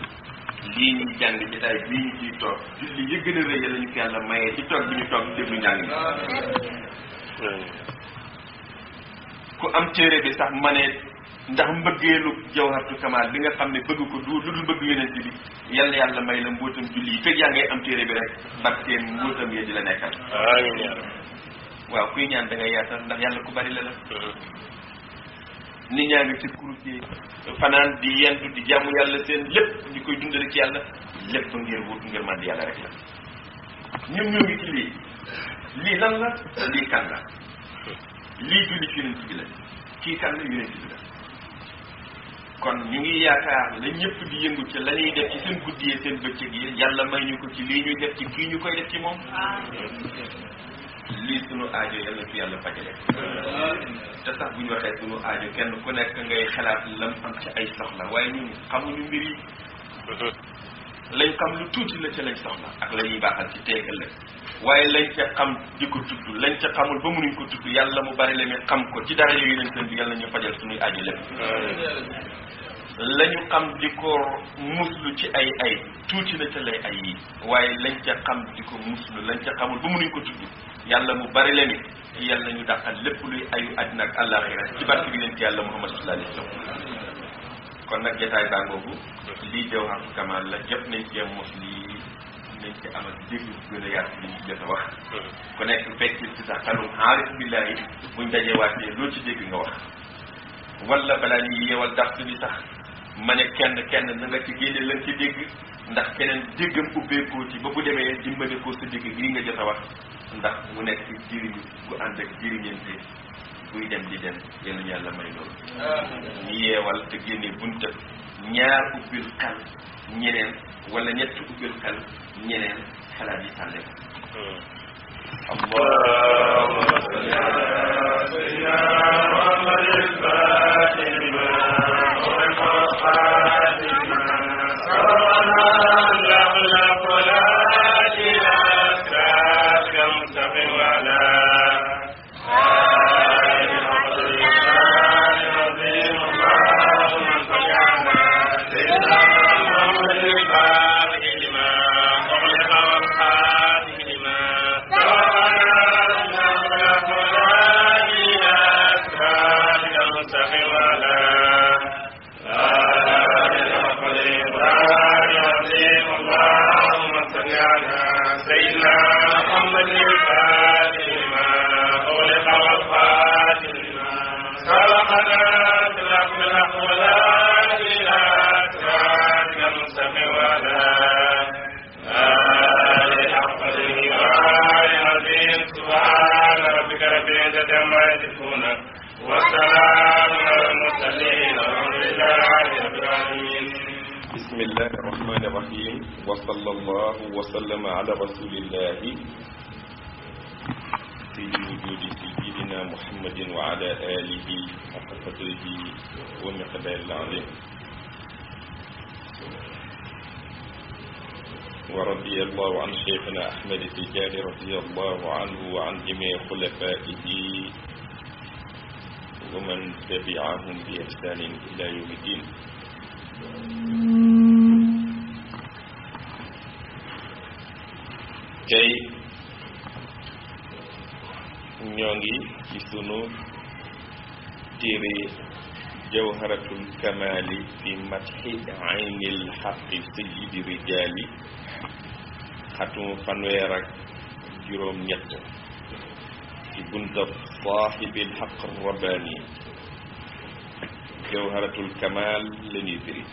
lii ñuy jàng jotaay bii ñu ciy toog julli yi gën a rëy yàlla ñu ko yàlla mayee ci toog bi ñu toog déglu njàng mi ku am téere bi sax ma ne ndax mbëggeelu jawharatu kamal bi nga xam ne bëgg ko du lu dul bëgg yonent bi yàlla yàlla may la mbootam julli yi fekk yaa ngay am téere bi rek barkeen mbootam yee di la nekkal waaw kuy ñaan da ngay yaatal ndax yàlla ku bari la la nit ñaa ngi ci kurus yi fanaan di yendu di jàmm yàlla seen lépp ñu koy dundale ci yàlla lépp ngir wut ngir man di yàlla rek la ñun ñoo ngi ci lii lan la lii kan la lii julli ci yonent bi la kii kan la yonent bi la kon ñu ngi yaakaar la ñëpp di yëngu ci la ñuy def ci seen guddi yi seen bëccëg yi yàlla may ñu ko ci lii ñuy def ci kii ñu koy def ci moom lii sunu aajo yàlla fi yàlla fajale te sax bu ñu waxee sunu aajo kenn ku nekk ngay xalaat lam am ci ay soxla waaye ñun xamuñu mbir yi lañ xam lu tuuti la ca lañ soxla ak la ñuy baaxal ci tey ëllëg waaye lañ ca xam di ko tudd lañ ca xamul ba mënuñ ko tudd yàlla mu bari la mi xam ko ci dara yooyu leen seen bi yàlla ñu fajal sunuy aajo lépp lañu xam di ko muslu ci ay tuuti na ca lay ay yi waaye lañ ca xam di ko muslu lañ ca xamul ba mënuñ ko tudd yàlla mu bari la mi yàlla ñu dàqal lépp luy ayu àddina ak àllaaxira ci barke bi leen ci yàlla Muhammad sallallahu alayhi wa sallam kon nag jotaay bàngoogu lii jawharatu kamal la jot nañ ci mos lii nañ ci amal dégg gën a yaatu li ñu jot a wax ku nekk fekk ci sa xelum aarif billahi buñ dajee waatee loo ci dégg nga wax wala balaa ñuy yeewal dars bi sax ma ne kenn na nga ci génne lañ ci dégg ndax keneen déggam ubbeekoo ci ba bu demee dimbale koo sa dégg lii nga jot a wax ndax mu nekk jëriñu gu ànd ak jëriñante buy dem di dem yal nañu yàlla may loolu ñu yeewal te génne bunta ñaar ubbil xel ñeneen wala ñett ubbil xel ñeneen xalaat yi sànne ko allahumma salli ala sayyidina muhammadin fatima سيدنا محمد الفاتح لما أغلق والخاتم لما سبقنا صراط الحق والهادي إلى صراطك المستقيم وعلى آله حق قدره وآله العظيم سبحان ربك رب العزة عما يصفون والسلام على المرسلين والحمد لله رب العالمين. بسم الله الرحمن الرحيم وصلى الله وسلم على رسول الله سيد الوجود سيدنا محمد وعلى آله حق قدره ومقداره العظيم. ورضي الله عن شيخنا أحمد التجاني رضي الله عنه وعن جميع خلفائه ومن تبعهم بإحسان إلى يوم الدين. tey ñoo ngi ci sunu téere jawharatul kamali fi mathi aynil haqqi sayyidi rijaali xatum fanweer ak juróom ñett ci buntab saahibil haqq rabbaani jawharatul kamal la ñuy firi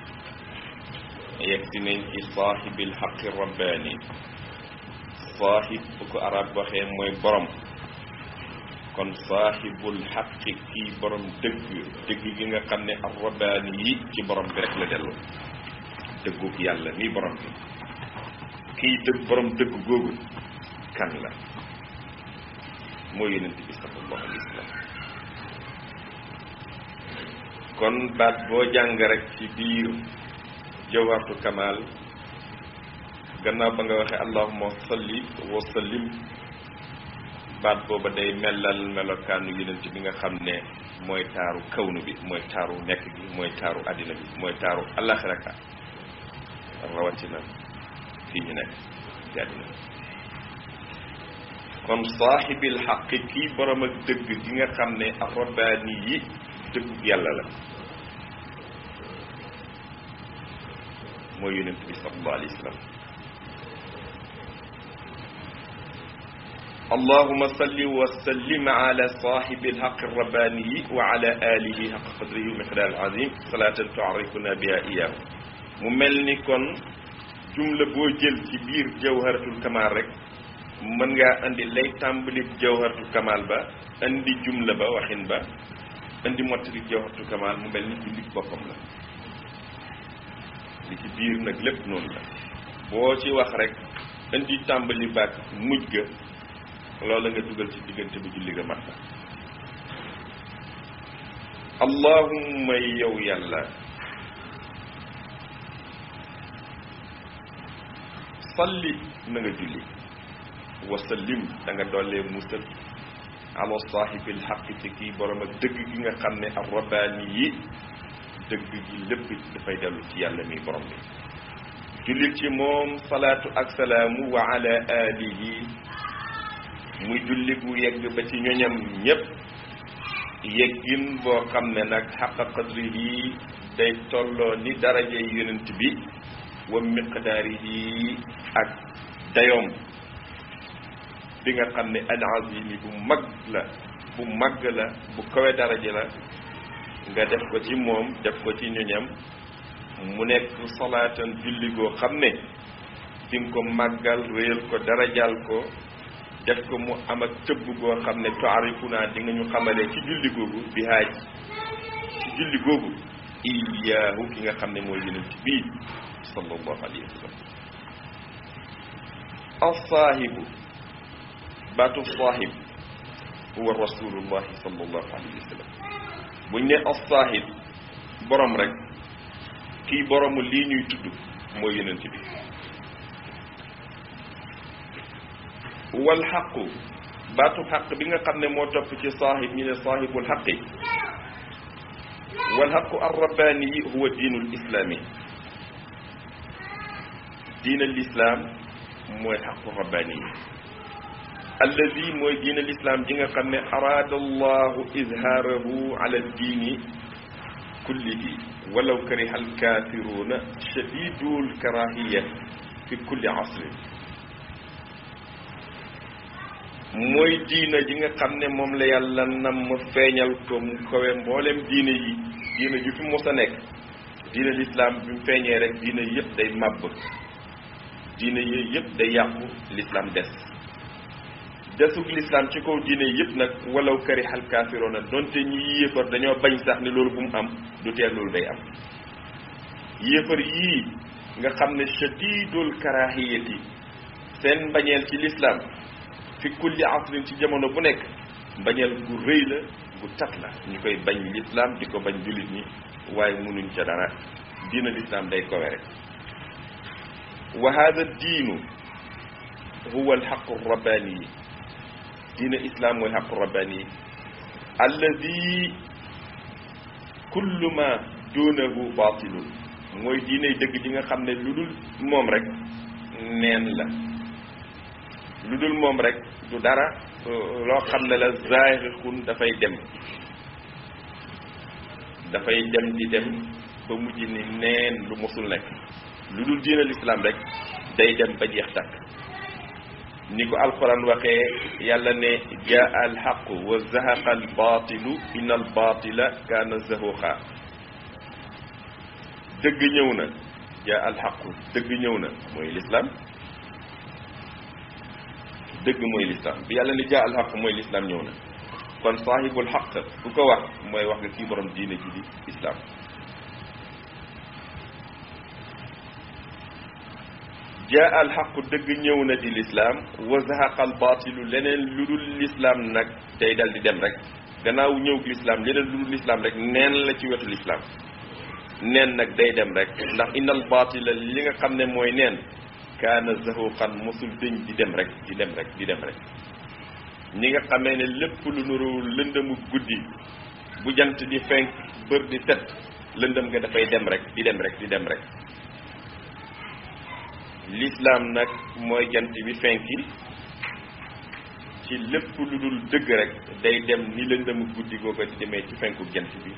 yegg si nañ ci saahibil haqq rabbaani saahib bu ko arab waxee mooy borom kon saahibul xaqi kii borom dëgg gi nga xam ne ar rabbaani yi ci borom bi rek la dellu dëggug yàlla mi borom bi kii borom dëgg googu kan la mooy yonent bi sallallahu alayhi wa sallam. kon baat boo jàng rek ci biir jawharatu kamal gannaaw ba nga waxee allahumma salli wa sallim baat booba day melal melokaanu yonent bi nga xam ne mooy taaru kawnu bi mooy taaru nekk bi mooy taaru àddina bi mooy taaru àllaxira ka rawatina fii ñu nekk ci àddina kon saaxibil xaqi kii borom ak dëgg gi nga xam ne ak rabbaani yi dëggu yàlla la mooy yonent bi sallallahu alayhi wa sallam. اللهم صل وسلم على صاحب الحق الرباني وعلى آله حق قدره ومقداره العظيم صلاة تعرفنا بها إياه. mu mel ni kon jumla boo jël ci biir jawharatul kamal rek mën ngaa andi lay tàmbali jawharatul kamal ba andi jumla ba waxin ba andi mottali jawharatul kamal mu mel ni jullit boppam la li ci biir nag lépp noonu la boo ci wax rek andi tàmbali baat mujj ga loolu nga dugal ci diggante bi julli ga mat na. allahumma yow yàlla salli na nga julli wa sallim da nga dollee musal ala saahibil xaqi ci kii borom ak dëgg gi nga xam ne ar rabbaani yi dëgg gi lépp dafay dellu ci yàlla mi borom bi. jullit ci moom salaatu ak salaamu wa ala alihi muy julli bu yegg ba ci ñoñam ñépp yeggin boo xam ne nag xaqa qadrihi day tolloo ni daraje yonent bi wa miqdaarihi ak dayoom bi nga xam ne al azimi bu mag la bu kawe daraje la nga def ko ci moom def ko ci ñoñam mu nekk salaatan julli goo xam ne di nga ko màggal réyal ko darajal ko def ko mu am ak tëbb goo xam ne taarifuna di nga ñu xamalee ci julli googu bi haaj ci julli googu iyaahu ki nga xam ne mooy yonent bii sallallahu alayhi wa sallam. as-saahibu baatu saahib huwa rasulullahi sallallahu alayhi wa sallam. buñ ne as-saahib borom rek kii boromu lii ñuy tudd mooy yonent bi. wal xaqu baatu xaq bi nga xam ne moo topp ci saahib ñu ne saahibul xaqi wal xaqu ar rabbaani yi huwa diinul islaami diinal islaam mooy xaqu rabbaani yi alladi mooy diinal islaam ji nga xam ne araada allahu izhaarahu ala diini kullihi walaw kariha alkaafiruuna shadidul karahiya fi kulli asrin mooy diina ji nga xam ne moom la yàlla nam feeñal ko mu kawe mboolem diine yi diina ju fi mos a nekk diina lislaam bi mu feeñee rek diina yëpp day màbb diina yooyu yëpp day yàqu lislaam desug lislaam ci kaw diine yëpp nag walaw karihal kaafiroona donte ñi yéefar dañoo bañ sax ni loolu bu mu am du tee loolu day am yéefar yii nga xam ne shadidul karahiyati seen mbañeel ci lislaam fi kulli asrin ci jamono bu nekk mbañeel gu rëy la gu tat la ñu koy bañ lislaam di ko bañ jullit ñi waaye mënuñ ca dara diina lislaam day kowe rek wa hada diinu huwa alxaqu rabbani yi diina islaam mooy xaqu rabbani yi alladi kullu ma duunahu batilun mooy diinay dëgg ji nga xam ne lu dul moom rek neen la lu dul moom rek du dara loo xam ne la zaahirun dafay dem di dem ba mujj ni neen lu mosul nekk lu dul diina lislaam rek day dem ba jeex takk ni ko alquran waxee yàlla ne jaa alxaqu wa zahaqa albaatilu inna albaatila kaana zahuqa dëgg ñëw na jaa alxaqu dëgg ñëw na mooy lislaam dëgg mooy lislaam bi yàlla ne jaa alxaqu mooy lislaam ñëw na kon saahibul xaq bu ko wax mooy wax nga kii borom diine ji di islaam jaa alxaqu dëgg ñëw na di lislaam wa zahaqa albaatilu leneen lu dul lislaam nag day dal di dem rek gannaaw ñëw lislaam leneen lu dul lislaam rek neen la ci wetu lislaam neen nag day dem rek ndax innal baatila li nga xam ne mooy neen kaana zahuqan mosul dëñ di dem rek di dem rek di dem rek ñi nga xamee ne lépp lu nuru lëndëmu guddi bu jant di fenk bër di set lëndëm nga dafay dem rek di dem rek di dem rek lislaam nag mooy jant bi fenki ci lépp lu dul dëgg rek day dem ni lëndëmu guddi googa di demee ci fenku jant bi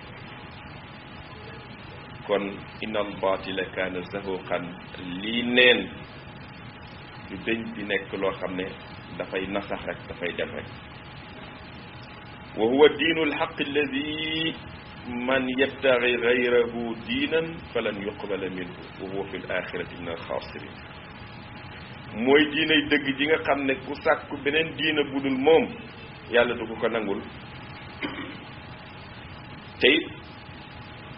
kon innal baatila kaana zahuqan lii neen du dëñ di nekk loo xam ne dafay nasax rek dafay dem rek wa huwa diinu alxaq alladi man yabtaxi gayrahu diinan falan yuqbala minhu wa huwa fi l axirati min alxaasirin mooy diinay dëgg ji nga xam ne ku sàkku beneen diina budul moom yàlla du ko nangul te it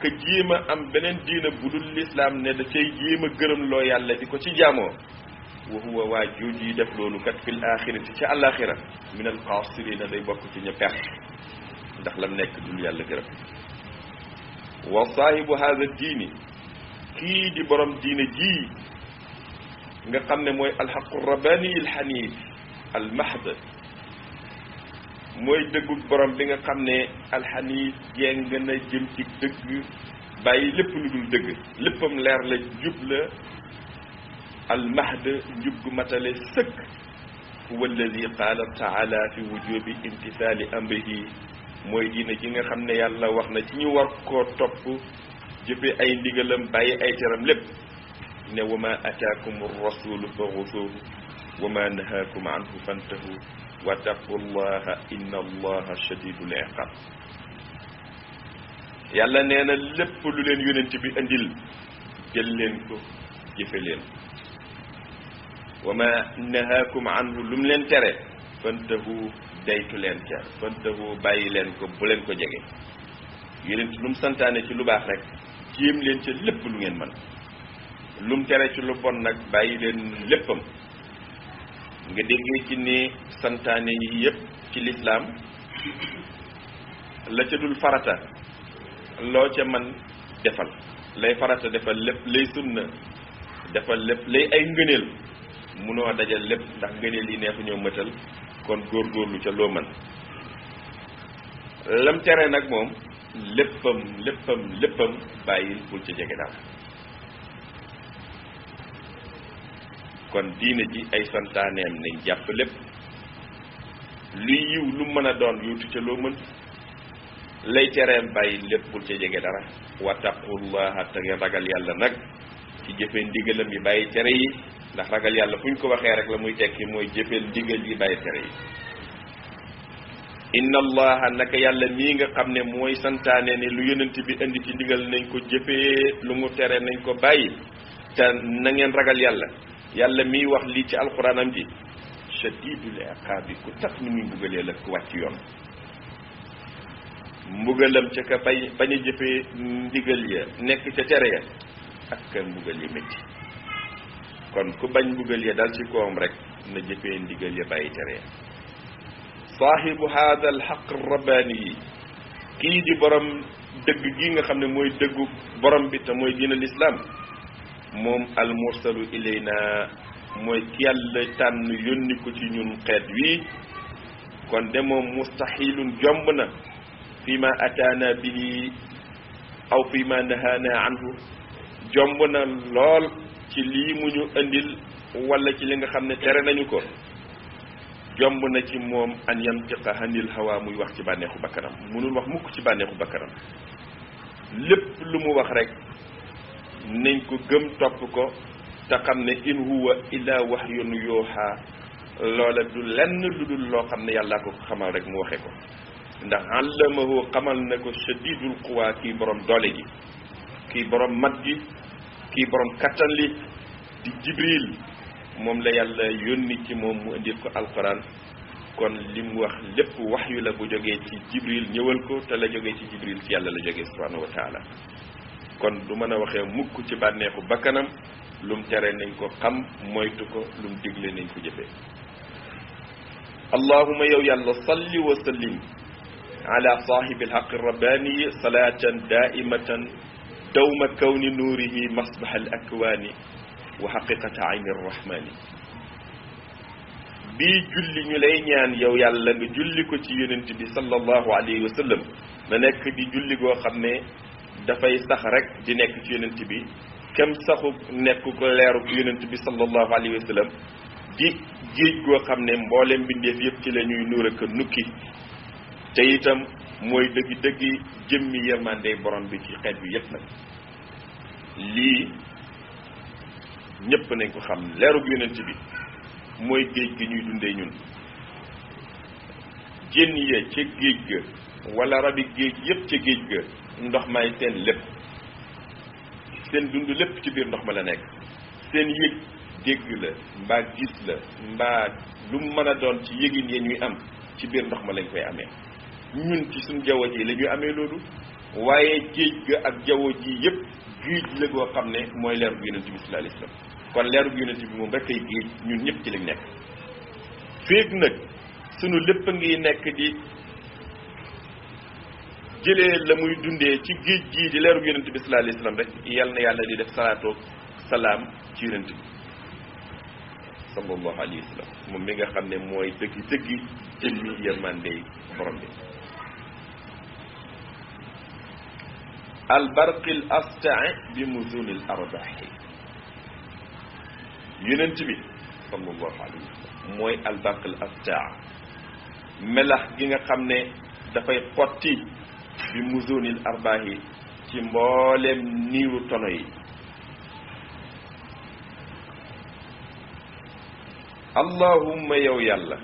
ka jéem a am beneen diina budul lislaam ne da cay jéem a gërëm loo yàlla di ko ci jaamoo wa huwa waa jooju yi def loolu kat fil axirati ci àllaaxira min al xaasirina day bokk ci ña perte ndax lam nekk dul yàlla gërëm wa saahibu haada diini kii di borom diine ji nga xam ne mooy alxaqu rabbani alxanif almahd mooy dëggu borom bi nga xam ne alxanif jéng na jëm ci dëgg bàyyi lépp lu dul dëgg léppam leer la jub la almahd njub gu matale sëkk huwa alladi qaala taala fi wujubi imtisaali amrihi mooy diine ji nga xam ne yàlla wax na ci ñu war koo topp jëfe ay ndigalam bàyyi ay teram lépp ne wa ma ataakum rasulu fa xusuuhu wa ma nahaakum anhu fantahu wattaqu llaha inna allaha shadidul iqab yàlla nee na lépp lu leen yonent bi andil jël leen ko jëfe leen wa ma nahaakum anhu lu mu leen tere fantahu daytu leen ca fantahu bàyyi leen ko bu leen ko jege yonent lu mu santaane ci lu baax rek jéem leen ca lépp lu ngeen mën lu mu tere ci lu bon nag bàyyi leen léppam nga déggee ci ni santaane yi yëpp ci lislaam la ca dul farata loo ca man defal lay farata defal lépp lay sunna defal lépp lay ay ngëneel munoo dajal lépp ndax ngëneel yi neexu ñoo mëtal kon góorgóorlu ca loo mën lam tere nag moom léppam bàyyil bul ca jege dara kon diine ji ay santaaneem nañ jàpp lépp luy yiw lu mën a doon yuutu ca loo mën lay tereem bàyyi lépp bul ca jege dara wattaqullaha te ngeen ragal yàlla nag ci jëfee ndigalam yi bàyyi tere yi ndax ragal yàlla fu ñu ko waxee rek la muy tekki mooy jëfeel ndigal yi bàyyi tere yi inna allaha naka yàlla mii nga xam ne mooy santaane ne lu yonent bi indi ci ndigal nañ ko jëfee lu mu tere nañ ko bàyyi te na ngeen ragal yàlla yàlla miy wax lii ci alquranam ji shadidul iqaabi ku tax ni muy mbugalee la ku wàcc yoon mbugalam ca ka bañ a jëfee ndigal ya nekk ca tere ya ak ka mbugal ya métti kon ku bañ mbugal ya dal ci koom rek na jëfee ndigal ya bàyyi tere ya saahibu hada alxaq rabbaani yi kii di borom dëgg gi nga xam ne mooy dëggu borom bi te mooy diina lislaam moom almursalu ilayna mooy ki yàlla tànn yónni ko ci ñun xeet wi kon de moom mustahilun jomb na fi ma ataana bihi aw fi ma nahaana anhu jomb na lool ci lii mu ñu indil wala ci li nga xam ne tere nañu ko jomb na ci moom an yantiqa hanil hawa muy wax ci bànneexu bakkanam munul wax mukk ci bànneexu bakkanam lépp lu mu wax rek nañ ko gëm topp ko te xam ne in huwa illa wahyun yuha loola du lenn lu dul loo xam ne yàllaa ko xamal rek mu waxe ko ndax allamahu xamal na ko shadidul quwa kii borom doole gi kii borom mat gi kii borom kattan li di jibril moom la yàlla yónni ci moom mu indil ko alquran kon li mu wax lépp waxyu la bu jógee ci jibril ñëwal ko te la jógee ci jibril ci yàlla la jógee subhanahu wa taala kon du mën a waxee mukk ci bànneexu bakkanam lum tere nañ ko xam moytu ko lum digle nañ ko jëfee allahuma yow yàlla salli wa sallim ala sahibi alhaqi rabbani salatan daimatan dawma kawni nuurihi masbaha al akwaani wa xaqiqata ayni arrahmani bii julli ñu lay ñaan yow yàlla nga julli ko ci yonent bi sallallahu alayhi wa sallam na nekk di julli goo xam ne dafay sax rek di nekk ci yonent bi kem saxu nekk ko leeru yonent bi sallallahu alayhi wa sallam di géej goo xam ne mboolem mbindeef yëpp ci la ñuy nuur ak nukki te itam mooy dëggi dëggi jëmmi yërmande borom bi ci xeet bi yëpp nag lii ñëpp nañ ko xam leerug yonent bi mooy géej gi ñuy dundee ñun jën ya ca géej ga wala rabi géej yëpp ca géej ga ndox may seen lépp seen dund lépp ci biir ndox ma la nekk seen yëg dégg la mbaa gis la mbaa lu mu mën a doon ci yëgin ya ñuy am ci biir ndox ma lañ koy amee ñun ci suñ jaww ji la ñuy amee loolu waaye géej ga ak jaww ji yëpp géej la goo xam ne mooy leer bu yonent bi sallallahu alayhi wasallam kon leer bu yonent bi moom rek ay géej ñun ñëpp ci lañ nekk féeg nag sunu lépp a ngi nekk di jëlee la muy dundee ci géej gii di leeru yonent bi sallallahu alayhi wasallam rek yal na yàlla di def salaatu salaam ci yonent bi sallallahu alayhi wasallam moom mi nga xam ne mooy dëggi dëggi jëmmi yërmande borom bi albarqi al astai bi muzuni al arbahi yonent bi sallallahu alayhi wasallam mooy albarqi al astaa melax gi nga xam ne dafay xotti bi muzunil arbaahi ci mboolem niiru tono yi allahumma yow yàlla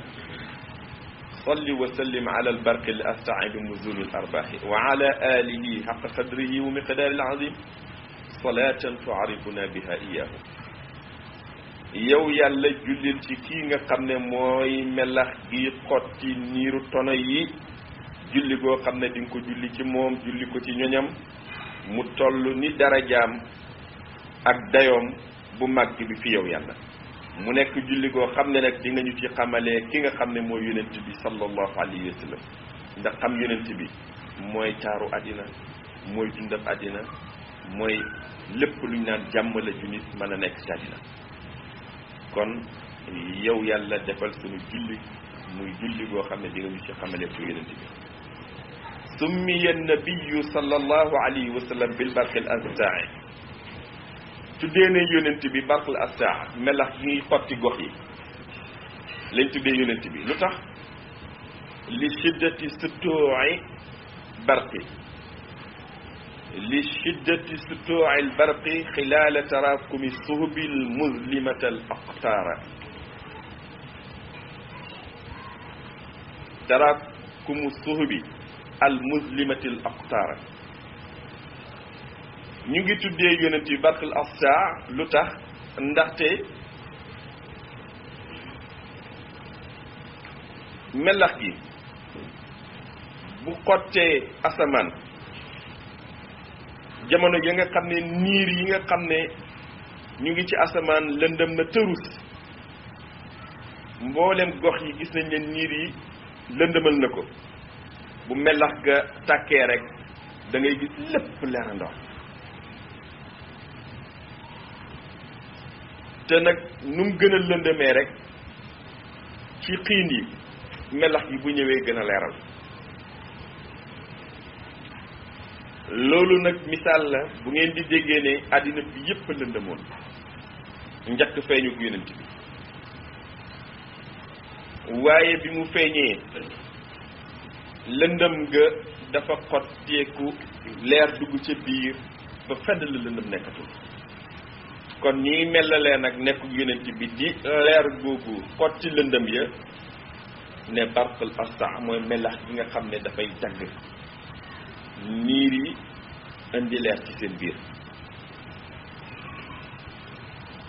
salli wa sallim ala albarqi al astai bi muzunil arbaahi wa ala alihi xaqa qadrihi wa miqdaari al azim salatan tuarifuna biha iyahu yow yàlla jullil ci kii nga xam ne mooy melax gi xotti niiru tono yi julli goo xam ne di nga ko julli ci moom julli ko ci ñoñam mu toll ni darajaam ak dayoom bu màgg bi fi yow yàlla mu nekk julli goo xam ne nag di nga ñu ci xamalee ki nga xam ne mooy yonent bi sallallahu alayhi wa sallam ndax xam yonent bi mooy taaru àddina mooy dundab àddina mooy lépp luñ naan jàmm la ju nit mën a nekk ci àddina kon yow yàlla defal sunu julli muy julli goo xam ne di nga ñu ci xamalee ko yonent bi summiya nabiyu sallallahu alayhi wa sallam bil barqil astaa tuddee ne yonent bi barqil astaa melax gi ngi xotti gox yi lañ tuddee yonent bi lu tax li shiddati sutuu'i barqi li shiddati sutuu'i al barqi xilaala tarakumi suhubi al muzlimata al aqtaara tarakkumu suhubi al muslimatil aqtaara ñu ngi tuddee yonent bi barqul afsa lu tax ndaxte melax gi bu xottee asamaan jamono yi nga xam ne niir yi nga xam ne ñu ngi ci asamaan lëndëm na tërus mboolem gox yi gis nañ ne niir yi lëndëmal na ko bu melax ga tàkkee rek da ngay gis lépp leerandoo te nag nu mu gën a lëndëmee rek ci xiin yi melax yi bu ñëwee gën a leeral loolu nag misaal la bu ngeen di déggee ne àddina bi yépp lëndëmoon njëkk feeñu ko yonent bi waaye bi mu feeñee lëndëm ga dafa xotteeku leer dugg ca biir ba fedd la lëndëm nekkatul kon ñi melalee nag nekku yonent bi di leer googu xotti lëndëm ya ne barqal afsa mooy melax gi nga xam ne dafay dagg niir yi indi leer ci seen biir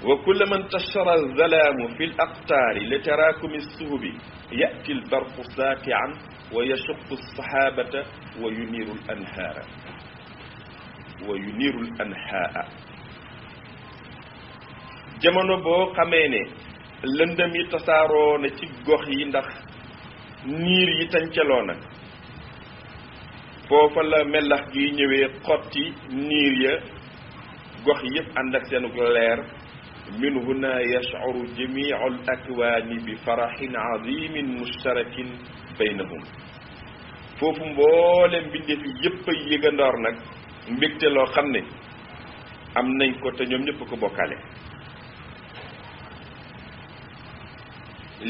wa kulla man tashara zalaamu fi l aqtaari li taraakumi suhubi yati l barqu saatian wa yashuqu sahabata wa yuniiru l anhaara wa yuniiru l anhaa jamono boo xamee ne lëndëm yi tasaaroo na ci gox yi ndax niir yi tancaloo na foofa la melax gi ñëwee xotti niir ya gox yëpp ànd ak seen leer min huna yash'uru jamiu al akwaani bi faraxin azimin mushtarakin baynahum foofu mboolem mbindeef yi yëpp a yëgandoor nag mbégte loo xam ne am nañ ko te ñoom ñëpp ko bokkaale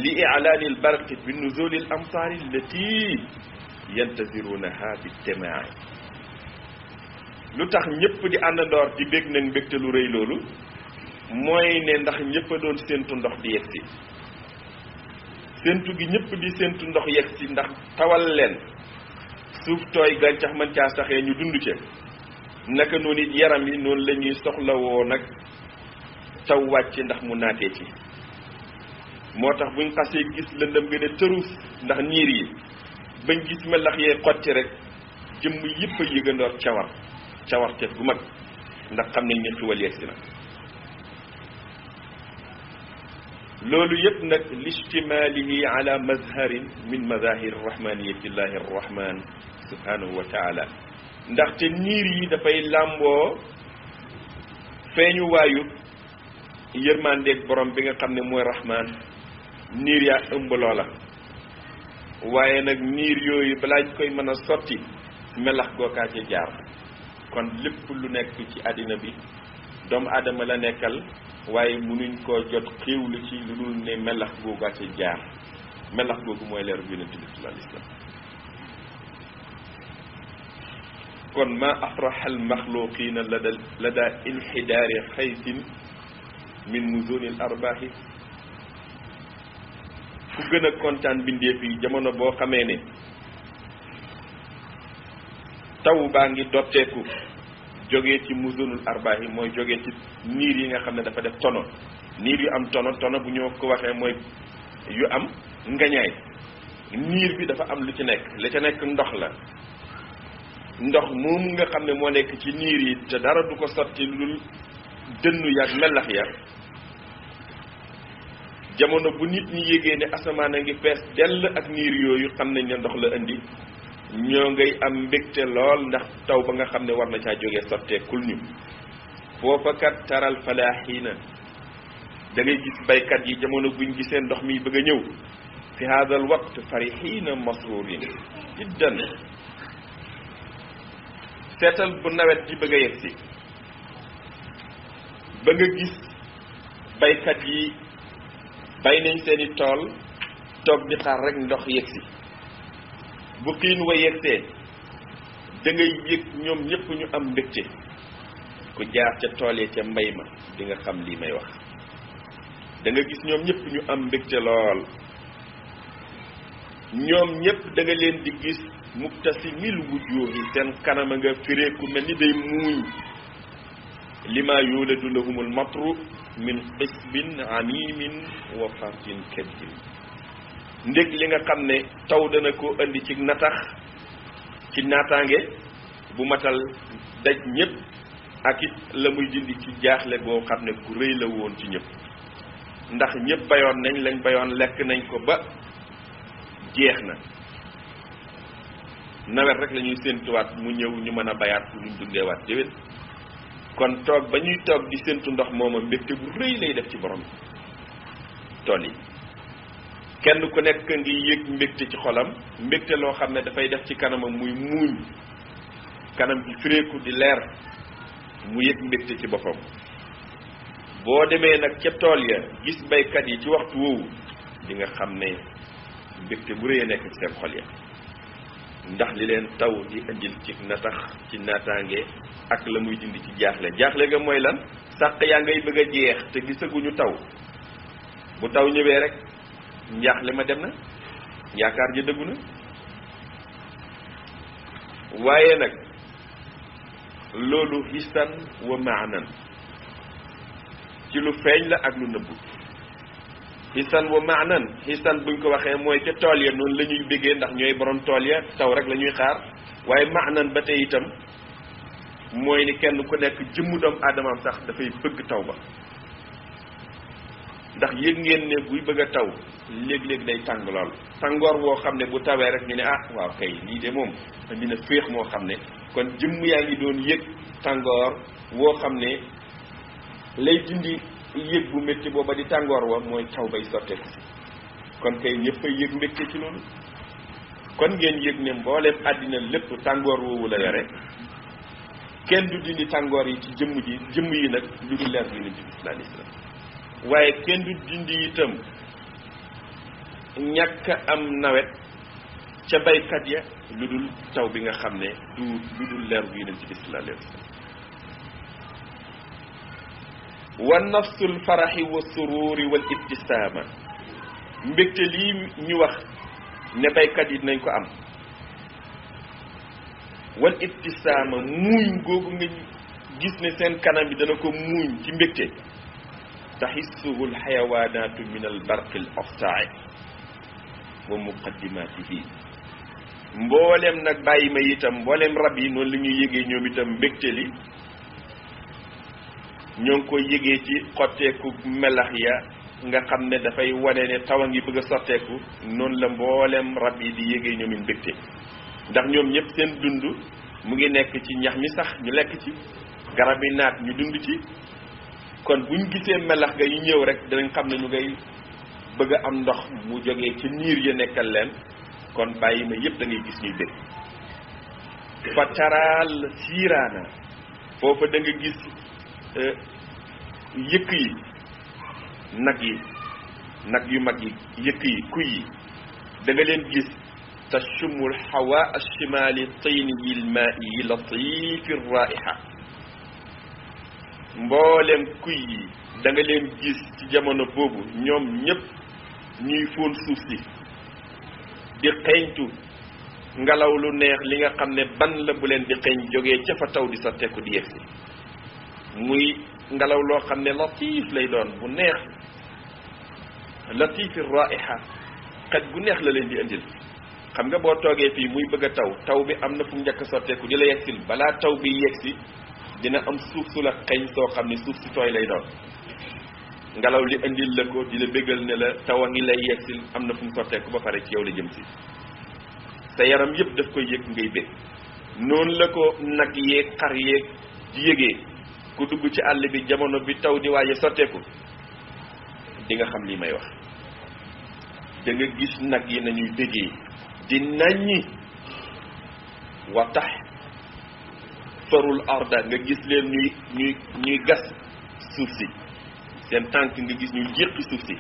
li i'laani al barqi bi nuzuli al amtaari allati yantazirunaha bi jamaa lu tax ñëpp di àndandoor di bég nag mbégte lu rëy loolu mooy ne ndax ñëpp a doon séentu ndox di yegsi séentu gi ñëpp di séentu ndox yegsi ndax tawal leen suuf tooy gàncax mën caa saxee ñu dund ca naka noonu it yaram yi noonu la ñuy soxlawoo nag taw wàcc ndax mu naatee ci moo tax buñ xasee gis lëndëm gën a tërus ndax niir yi bañ gis melax yee xotti rek jëmm yëpp a yëgandoor cawarteef gu mag ndax xam nañ ne xiwal yegsi na loolu yëpp nag listimaalihi ala mazharin min mazahir rahmaniyatillahi arrahman subhanahu wa taala ndaxte niir yi dafay làmboo feeñu waayu yërmandeeg borom bi nga xam ne mooy rahman niir yaa ëmb loola waaye nag niir yooyu balaa ñu koy mën a sotti melax gookaa ca jaar kon lépp lu nekk ci àddina bi doomu aadama la nekkal waaye mënuñ koo jot xéewlu ci lu dul ne melax googaa ca jaar melax googu mooy leeru yonent bi sallallahu alayhi wasallam kon ma afraha al maxluqina lada inxidaari xaysin min nuzuni al arbaahi ku gën a kontaan bindeef yi jamono boo xamee ne taw baa ngi dotteeku jógee ci muzunul arbaahi mooy jógee ci niir yi nga xam ne dafa def tono niir yu am tono bu ñoo ko waxee mooy yu am ngañaay niir bi dafa am lu ci nekk la ca nekk ndox la ndox moom nga xam ne moo nekk ci niir yi te dara du ko sotti lu dënnu yaag melax ya jamono bu nit ñi yégee ne asamaan a ngi fees dell ak niir yooyu xam nañ ne ndox la indi ñoo ngay am mbégte lool ndax taw ba nga xam ne war na caa jógee sotteekul ñu foofa kat taral falaaxiina da ngay gis baykat yi jamono buñ gisee ndox mi bëgg a ñëw fi haadal waqt farixiina masrurin jiddan seetal bu nawet di bëgg a yegsi ba nga gis baykat yi bay nañ seeni tool toog di xaar rek ndox yegsi bu xiin wa yegsee da ngay yëg ñoom ñëpp ñu am mbégte ku jaar ca tool ya ca mbay ma di nga xam lii may wax da nga gis ñoom ñëpp ñu am mbégte lool ñoom ñëpp da nga leen di gis mubtasimil wujuhi seen kanama nga fireeku mel ni day muuñ lima yuladu lahumul matru min qisbin amimin wa farjin kabir ndég li nga xam ne taw dana ko andi ci natax ci naataange bu matal daj ñëpp ak it la muy dindi ci jaaxle boo xam ne ku rëy la woon ci ñëpp ndax ñëpp bayoon nañ lañ bayoon lekk nañ ko ba jeex na nawet rek la ñuy séentuwaat mu ñëw ñu mën a bayaat pour ñu dundeewaat déwén kon toog ba ñuy toog di séentu ndox mooma mbégte bu rëy lay def ci borom tool yi kenn ku nekk ngi yëg mbégte ci xolam mbégte loo xam ne dafay def ci kanamam muy muuñ kanam gi fireeku di leer mu yëg mbégte ci boppam boo demee nag ca tool ya gis baykat yi ci waxtu woowu di nga xam ne mbégte bu rëy a nekk ci seen xol ya ndax li leen taw di indil ci natax ci naataange ak la muy dindi ci jaaxle ga mooy lan sàq yaa ngay bëgg a jeex te gisaguñu taw bu taw ñëwee rek njaaxle ma dem na yaakaar ji dëggu na waaye nag loolu hisan wa maanan ci lu feeñ la ak lu nëbbu hisan wa maanan hisan buñ ko waxee mooy ca tool ya noonu la ñuy béggee ndax ñooy borom tool ya taw rek la ñuy xaar waaye maanan ba tey itam mooy ni kenn ku nekk jëmmu doomu aadamaam sax dafay bëgg taw ba ndax yëg ngeen ne buy bëgg a taw léeg-léeg day tàng lool tàngoor woo xam ne bu tawee rek ñu ne ah waaw kay lii de moom dina féex moo xam ne kon jëmm yaa ngi doon yëg tàngoor woo xam ne lay dindi yëg bu métti booba di tàngoor wa mooy taw bay sotteeku si kon kay ñëpp ay yëg mbégte ci loolu kon ngeen yëg ne mbooleem àddina lépp tàngoor woowu la yore kenn du dindi tàngoor yi ci jëmm yi nag lu dul leer bi nabi sallallahu alayhi wasallam waaye kenn du dindi itam ñàkk am nawet ca baykat ya lu dul taw bi nga xam ne du lu dul leer bu yonent bi sallallahu alayhi wasallam wa nafsul faraxi wa sururi wal ibtisaama mbégte lii ñu wax ne baykat yi dinañ ko am wal ibtisaama muuñ googu nga gis ne seen kanam bi dana ko muuñ ci mbégte taxissuhu alxayawaanaatu min albarqi al aftaai wa muqaddimatihi mboolem nag bàyyi ma itam mboolem rab yi noonu la ñuy yëgee ñoom itam mbégte li ñoo ngi koy yëgee ci xotteeku melax ya nga xam ne dafay wane ne taw a ngi bëgg a sotteeku noonu la mboolem rab yi di yëgee ñoom it mbégte ndax ñoom ñëpp seen dund mu ngi nekk ci ñax mi sax ñu lekk ci garab yi naat ñu dund ci kon buñ gisee melax ga yi ñëw rek danañ xam ne ñu ngay bëgg a am ndox mu jógee ci niir ya nekkal leen kon bàyyi ma yëpp da ngay gis ñuy bég fa taraal siiraana foofa da nga gis yëkk yi nag yu mag yi yëkk yi kuy yi da nga leen gis tashumul hawa ashimali tayni lmaai latifi raiha mboolem kuy yi da nga leen gis ci jamono boobu ñoom ñëpp ñuy fóon suuf si di xeeñtu ngelaw lu neex li nga xam ne ban la bu leen di xeeñ jógee ca fa taw di sotteeku di yegsi muy ngelaw loo xam ne latif lay doon bu neex latifi raiha xet gu neex la leen di indil xam nga boo toogee fii muy bëgg a taw bi am na fu njëkk sotteeku di la yegsil balaa taw bi yegsi dina am suuf su la xeeñ soo xam ne suuf si tooy lay doon ngelaw li indil la ko di la bégal ne la taw a ngi lay yegsil am na fu mu sotteeku ba pare ci yow la jëm si sa yaram yëpp daf koy yëg ngay bég noonu la ko nag yeeg xar yeeg di yëgee ku dugg ci àll bi jamono bi taw di waaje sotteeku di nga xam li may wax da nga gis nag yi nañuy bégee di naññi wa tax farul arda nga gis leen ñuy gas suuf si seen tànk nga gis ñu jéqi suuf si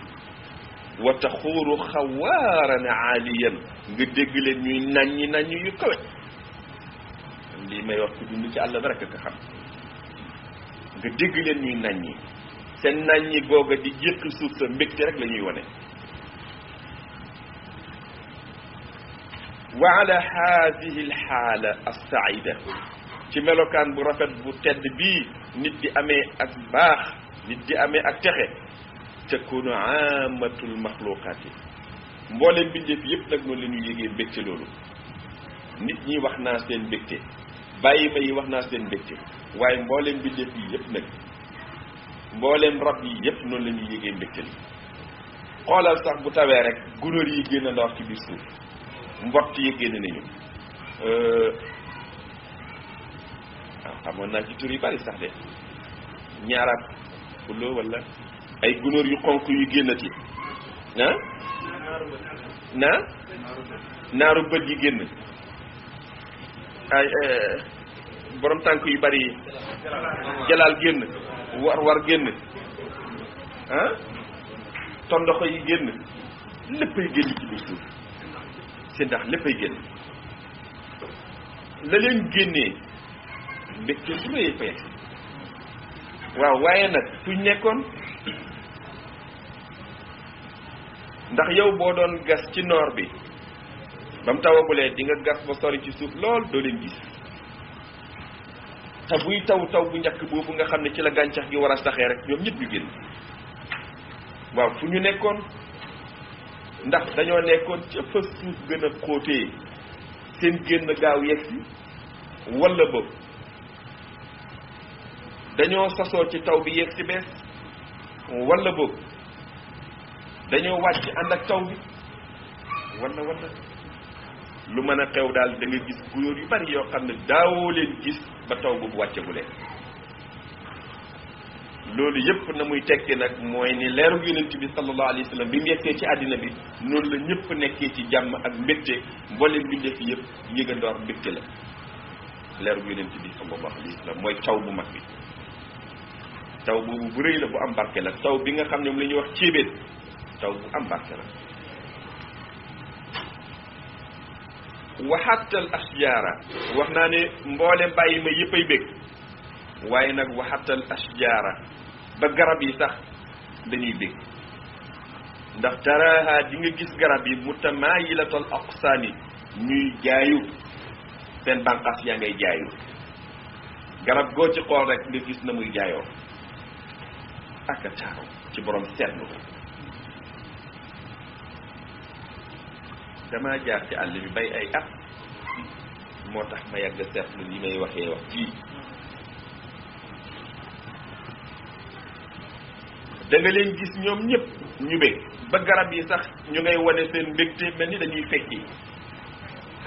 wa taxuuru xawaaran aaliyan nga dégg leen ñuy naññi yu kawe lii may wax ku dund ci àll ba rek nga xam nga dégg leen ñuy naññi seen naññi googa di jéqi suuf sa mbégte rek la ñuy wane wa ala haadihi alxaala alsaida ci melokaan bu rafet bu tedd bii nit di amee ak baax nit di amee ak texe takunu aamatul maxluqaat yi mbooleem mbindeef yëpp nag noonu la ñuy yégee mbégte loolu nit ñi wax naa seen mbégte bàyyi ma yi wax naa seen mbégte waaye mbooleem mbindeef yi yëpp nag mbooleem rab yi yëpp noonu la ñuy yégee mbégte li xoolal sax bu tawee rek gunóor yi génn ndox ci biir suuf mbott yi génn nañu waaw xamoon naa ci tur yu bari sax de ñaaraat fuloo wala ay gunóor yu xonq yu génnati ah naaru bët yi génn ay borom tànk yu bari yi jalaal génn war génn ah tondoxo yi génn léppay génn ci biir suuf si ndax léppay génn la leen génnee mbégte su rëy fa yegg waaw waaye nag fuñ nekkoon ndax yow boo doon gas ci noor bi ba mu tawagulee di nga gas ba sori ci suuf lool doo leen gis te buy taw bu njëkk boobu nga xam ne ci la gàncax gi war a saxee rek ñoom ñëpp ñu génn waaw fu ñu nekkoon ndax dañoo nekkoon ca fa suuf gën a xóotee seen génn gaaw yegsi walla boog dañoo sasoo ci taw bi yegsi bees walla boog dañoo wàcc ànd ak taw bi walla lu mën a xew daal da nga gis gunóor yu bari yoo xam ne daawoo leen gis ba taw boobu wàcceegu leen loolu yëpp na muy tekki nag mooy ni leeru yonent bi sallallahu alayhi wa sallam bi mu yegsee ci àddina bi noonu la ñëpp nekkee ci jàmm ak mbégte mboolem mbindeef yëpp yëgandoor mbégte la leeru yonent bi sallallahu alayhi wa sallam mooy taw bu mag bi taw boobu bu rëy la bu am barke la taw bi nga xam ne moom la ñuy wax céebéet taw bu am barke la waxatal asjaara wax naa ne mboolem bàyyi ma yëpp ay bég waaye nag waxatal asjaara ba garab yi sax dañuy bég ndax taraha di nga gis garab yi mutamayilatal aqsaani ñuy jaayu seen bànqaas yaa ngay jaayu garab goo ci xool rek nga gis na muy jaayoo ak a taaru ci borom seetlu dama jaar ci àll bi bay ay at moo tax ma yàgg seetlu li may waxee wax fii da nga leen gis ñoom ñëpp ñu bég ba garab yi sax ñu ngay wane seen mbégte mel ni dañuy fekki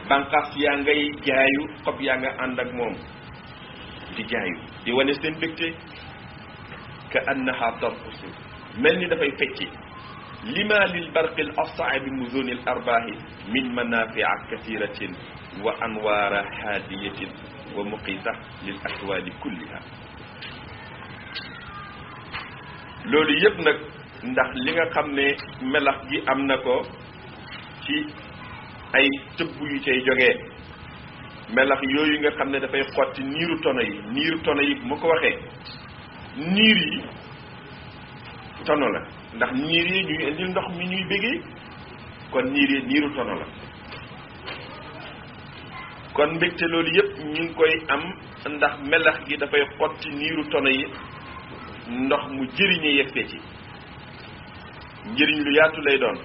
bànqaas yaa ngay jaayu xob yaa nga ànd ak moom di jaayu di wane seen mbégte ka annaha tarqusu mel ni dafay fecci lima lil barqil asaabi muzunil arbaahi min manafia kathiratin wa anwaara haadiyatin wa muqita lil akwaani kulliha loolu yëpp nag ndax li nga xam ne melax gi am na ko ci ay tëbb yu cay jógee melax yooyu nga xam ne dafay xotti niiru tono yi bu ma ko waxee niir yi tono la ndax niir yi ñuy indil ndox mi ñuy bégee kon niir yi niiru tono la kon mbégte loolu yëpp ñu ngi koy am ndax melax gi dafay xotti niiru tono yi ndox mu jëriñe yegsee ci njëriñ lu yaatu lay doon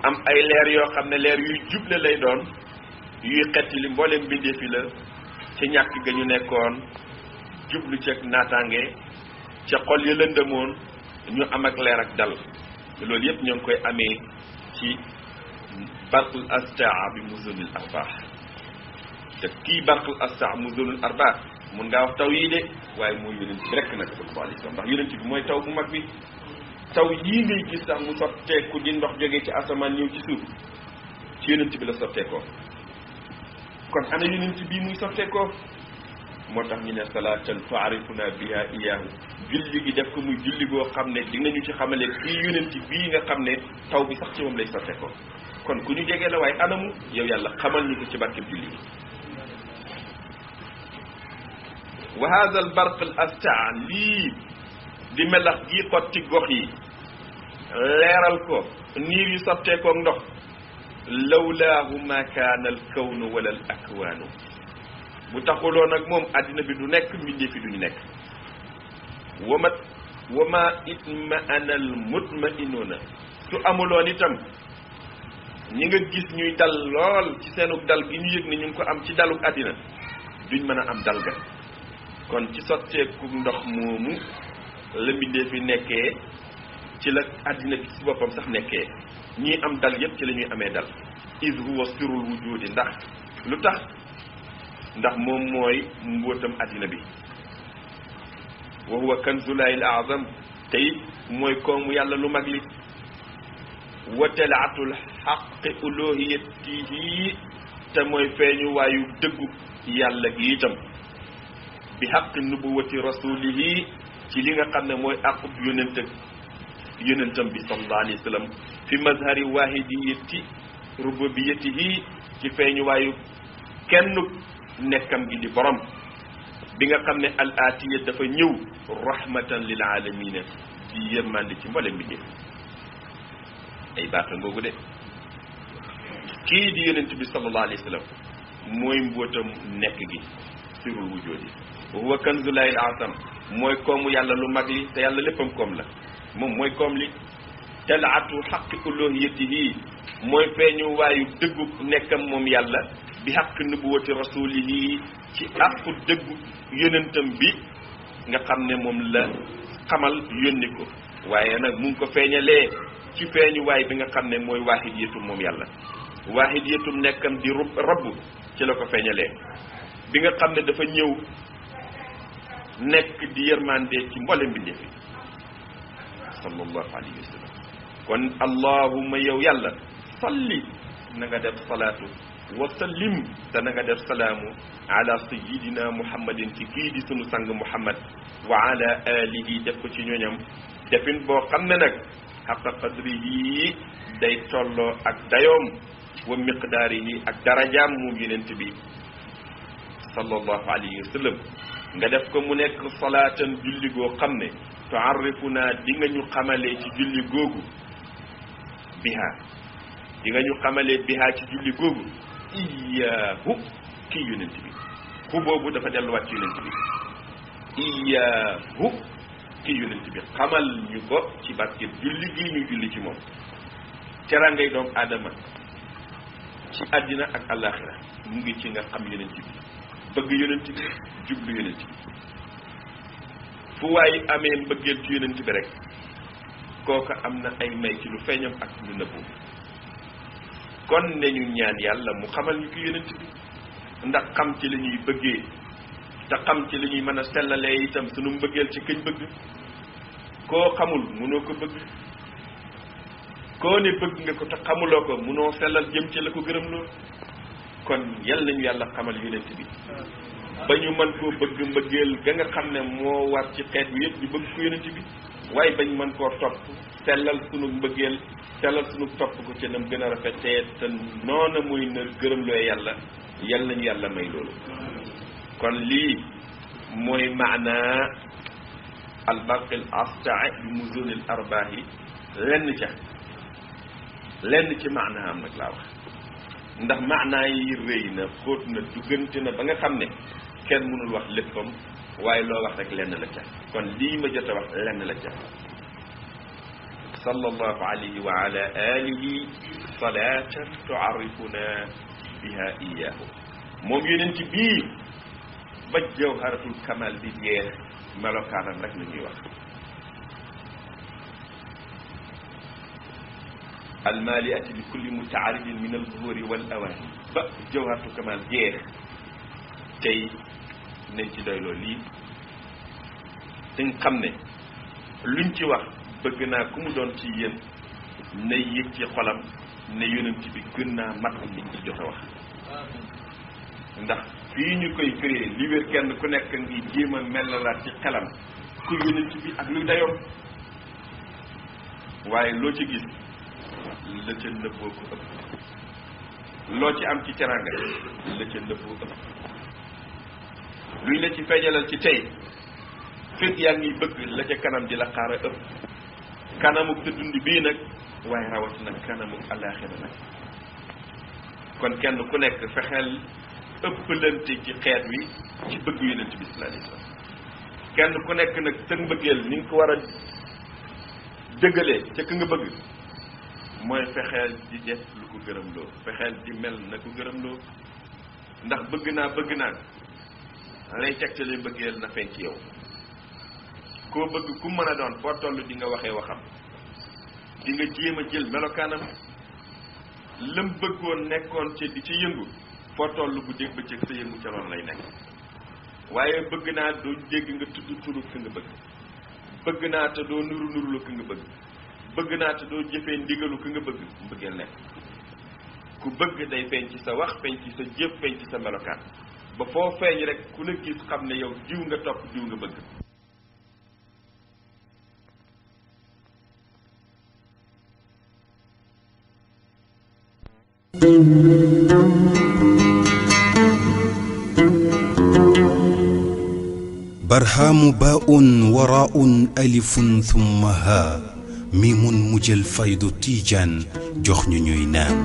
am ay leer yoo xam ne leer yuy juble lay doon yuy xetti li mbooleem mbindeef yi la ca ñàkk ga ñu nekkoon jublu ca naataange ca xol ya lëndëmoon ñu am ak leer ak dal loolu yëpp ñoo ngi koy amee ci barqul astaa bi muzunil arbaax te kii barqul astaa muzunil arbaax mun ngaa wax taw yii de waaye mooy yonent bi rekk nag sallallahu alayhi wa sallam ndax yonent bi mooy taw bu mag bi taw yii ngay gis sax mu sotteeku di ndox jógee ci asamaan ñëw ci suuf ci yonent bi la sotteekoo kon ana yonent bii muy sotteekoo moo tax ñu ne salaatan tuarifuna biha iyaahu julli gi def ko muy julli boo xam ne dinañu ci xamale kii yonent bii nga xam ne taw bi sax ci moom lay sotteekoo kon ku ñu jegee la waaye anamu yow yàlla xamal ñu ko ci barkeb julli gi wa hada al barq al astaa lii di melax gii xotti gox yi leeral ko niir yi sotteekoo ndox lawlaahu ma kaana al kawnu wala al akwaanu bu taxuloon ak moom àddina bi du nekk mbindee fi duñu nekk wama itma anal mutmainuuna su amuloon itam ñi nga gis ñuy dal lool ci seenu dal gi ñu yëg ne ñu ngi ko am ci daluk àddina duñ mën a am dal ga kon ci sotteeku ndox moomu la mbindee fi nekkee ci la àddina bi ci boppam sax nekkee ñii am dal yépp ci la ñuy amee dal iz huwa sirrul wujudi ndax lu tax ndax moom mooy mbóotam àddina bi wa huwa kanzulaahil a'zam te it mooy koomu yàlla lu mag li wa talaatul xaqi uluhiyatihi te mooy feeñu waayu dëggu yàlla gi itam bi xaqi nubuwati rasulihi ci li nga xam ne mooy aqub yonentam bi sallallahu alayhi wa sallam fi mazhari wahidiyati rububiyatihi ci feeñu waayu kenn nekkam gi di borom bi nga xam ne al atiya dafa ñëw rahmatan lil alamina ci yërmande ci mboolem bi ay baata ngoogu de kii di yonent bi sallallahu alayhi wa sallam mooy mbootam nekk gi sirul wujudi wa huwa kanzulaahil a'zam mooy koomu yàlla lu mag li te yàlla léppam koom la moom mooy koom li talaatu xaqi uluhiyatihi mooy feeñu waayu dëggu nekkam moom yàlla bi xaq nubuwati rasulihi ci àqu dëggu yonentam bi nga xam ne moom la xamal yónni ko waaye nag mu ngi ko feeñalee ci feeñu waay bi nga xam ne mooy waahidiyatum moom yàlla waahidiyatum nekkam di rabb ci la ko feeñalee bi nga xam ne dafa ñëw nekk di yërmande ci mboolem bi ndefi sallallahu alayhi wa sallam kon allahumma yow yàlla salli na nga def salaatu wa sallim te na nga def salaamu ala sayidina muhammadin ci kii di sunu sang muhammad wa ala alihi def ko ci ñooñam defin boo xam ne nag xaqa qadrihi day tolloo ak dayoom wa miqdaarihi ak darajaam moom yonent bi sallallahu alayhi wa sallam nga def ko mu nekk salaatan julli goo xam ne tuarrifuna di nga ñu xamalee ci julli googu biha di nga ñu xamalee biha ci julli googu iyaahu kii yonent bi ku boobu dafa delluwaat ci yonent bi iyaahu kii yonent bi xamal ñu ko ci barke julli gii ñu julli ci moom terangay doomu aadama ci àddina ak àllaaxira mu ngi ci nga xam yonent bi bëgg yonent bi jublu yonent bi fu waay amee mbëggeel ci yonent bi rek kooka am na ay may ci lu feeñam ak lu nëbbu kon ne ñu ñaan yàlla mu xamal ñu ko yonent bi ndax xam ci la ñuy bëggee te xam ci la ñuy mën a sellalee itam sunu mbëggeel ci këñ bëgg koo xamul munoo ko bëgg koo ne bëgg nga ko te xamuloo ko munoo sellal jëm ci la ko gërëm loo kon yal nañu yàlla xamal yonent bi ba ñu mën koo bëgg mbëggeel ga nga xam ne moo war ci xeet bi yëpp ñu bëgg ko yonent bi waaye bañ mën koo topp sellal sunu mbëggeel sellal sunu topp ko ci nam gën a rafetee te noona muy na gërëm loo yàlla yal nañu yàlla may loolu kon lii mooy maanaa albarqil astaa bi muzunil arbaahi lenn ci maanaa am nag laa wax ndax maanaa yi rëy na xóot na duggante na ba nga xam ne kenn mënul wax léppam waaye loo wax rek lenn la ca kon lii ma jot a wax lenn la ca sallallahu alayhi wa ala alihi salatan tuarrifuna biha iyahu moom yonent bii ba jawharatul kamal bi jeex melokaanam rek la ñuy wax almaliati bi kulli mutaaridin min albuhuri wal awani ba jawharatul kamal jeex tey nañ ci doyloo lii dañ xam ne luñ ci wax bëgg naa ku mu doon ci yéen na yëg ci xolam ne yonent bi gën naa mat liñ ci jot a wax ndax fii ñu koy firee li wér kenn ku nekk ngi jéem a melalaat ci xelam ku yonent bi ak luy dayoom waaye loo ci gis la ca nëbboo ko ëpp loo ci am ci teranga la ca nëbboo ëpp luy la ci feeñalal ci tey fekk yaa ngi bëgg la ca kanam di la xaar a ëpp kanamuk te dund bii nag waaye rawat nag kanamuk alaaxira nag kon kenn ku nekk fexeel ëppalante ci xeet wi ci bëgg yonent bi sallallahu alayhi wasallam kenn ku nekk nag sa mbëggeel ni nga ko war a dëggalee ca ka nga bëgg mooy fexeel di def lu ko gërëm loo fexeel di mel na ko gërëm loo ndax bëgg naa lay tegtale mbëggeel na feeñ ci yow koo bëgg ku mën a doon foo toll di nga waxee waxam di nga jéem a jël melokaanam lam bëggoon nekkoon ci di ci yëngu foo toll bu dégg bëccëg sa yëngu ca loolu lay nekk waaye bëgg naa doo dégg nga tudd turu ki nga bëgg naa te doo nuru lu ki nga bëgg naa te doo jëfee ndigalu ki nga bëgg mbëggeel nekk ku bëgg day feeñ ci sa wax feeñ ci sa jëf feeñ ci sa melokaan ba foo feeñ rek ku la gis xam ne yow jiw nga topp jiw nga bëgg برهام باء وراء ألف ثم ها ميم مجل فيض تيجان جخن نينان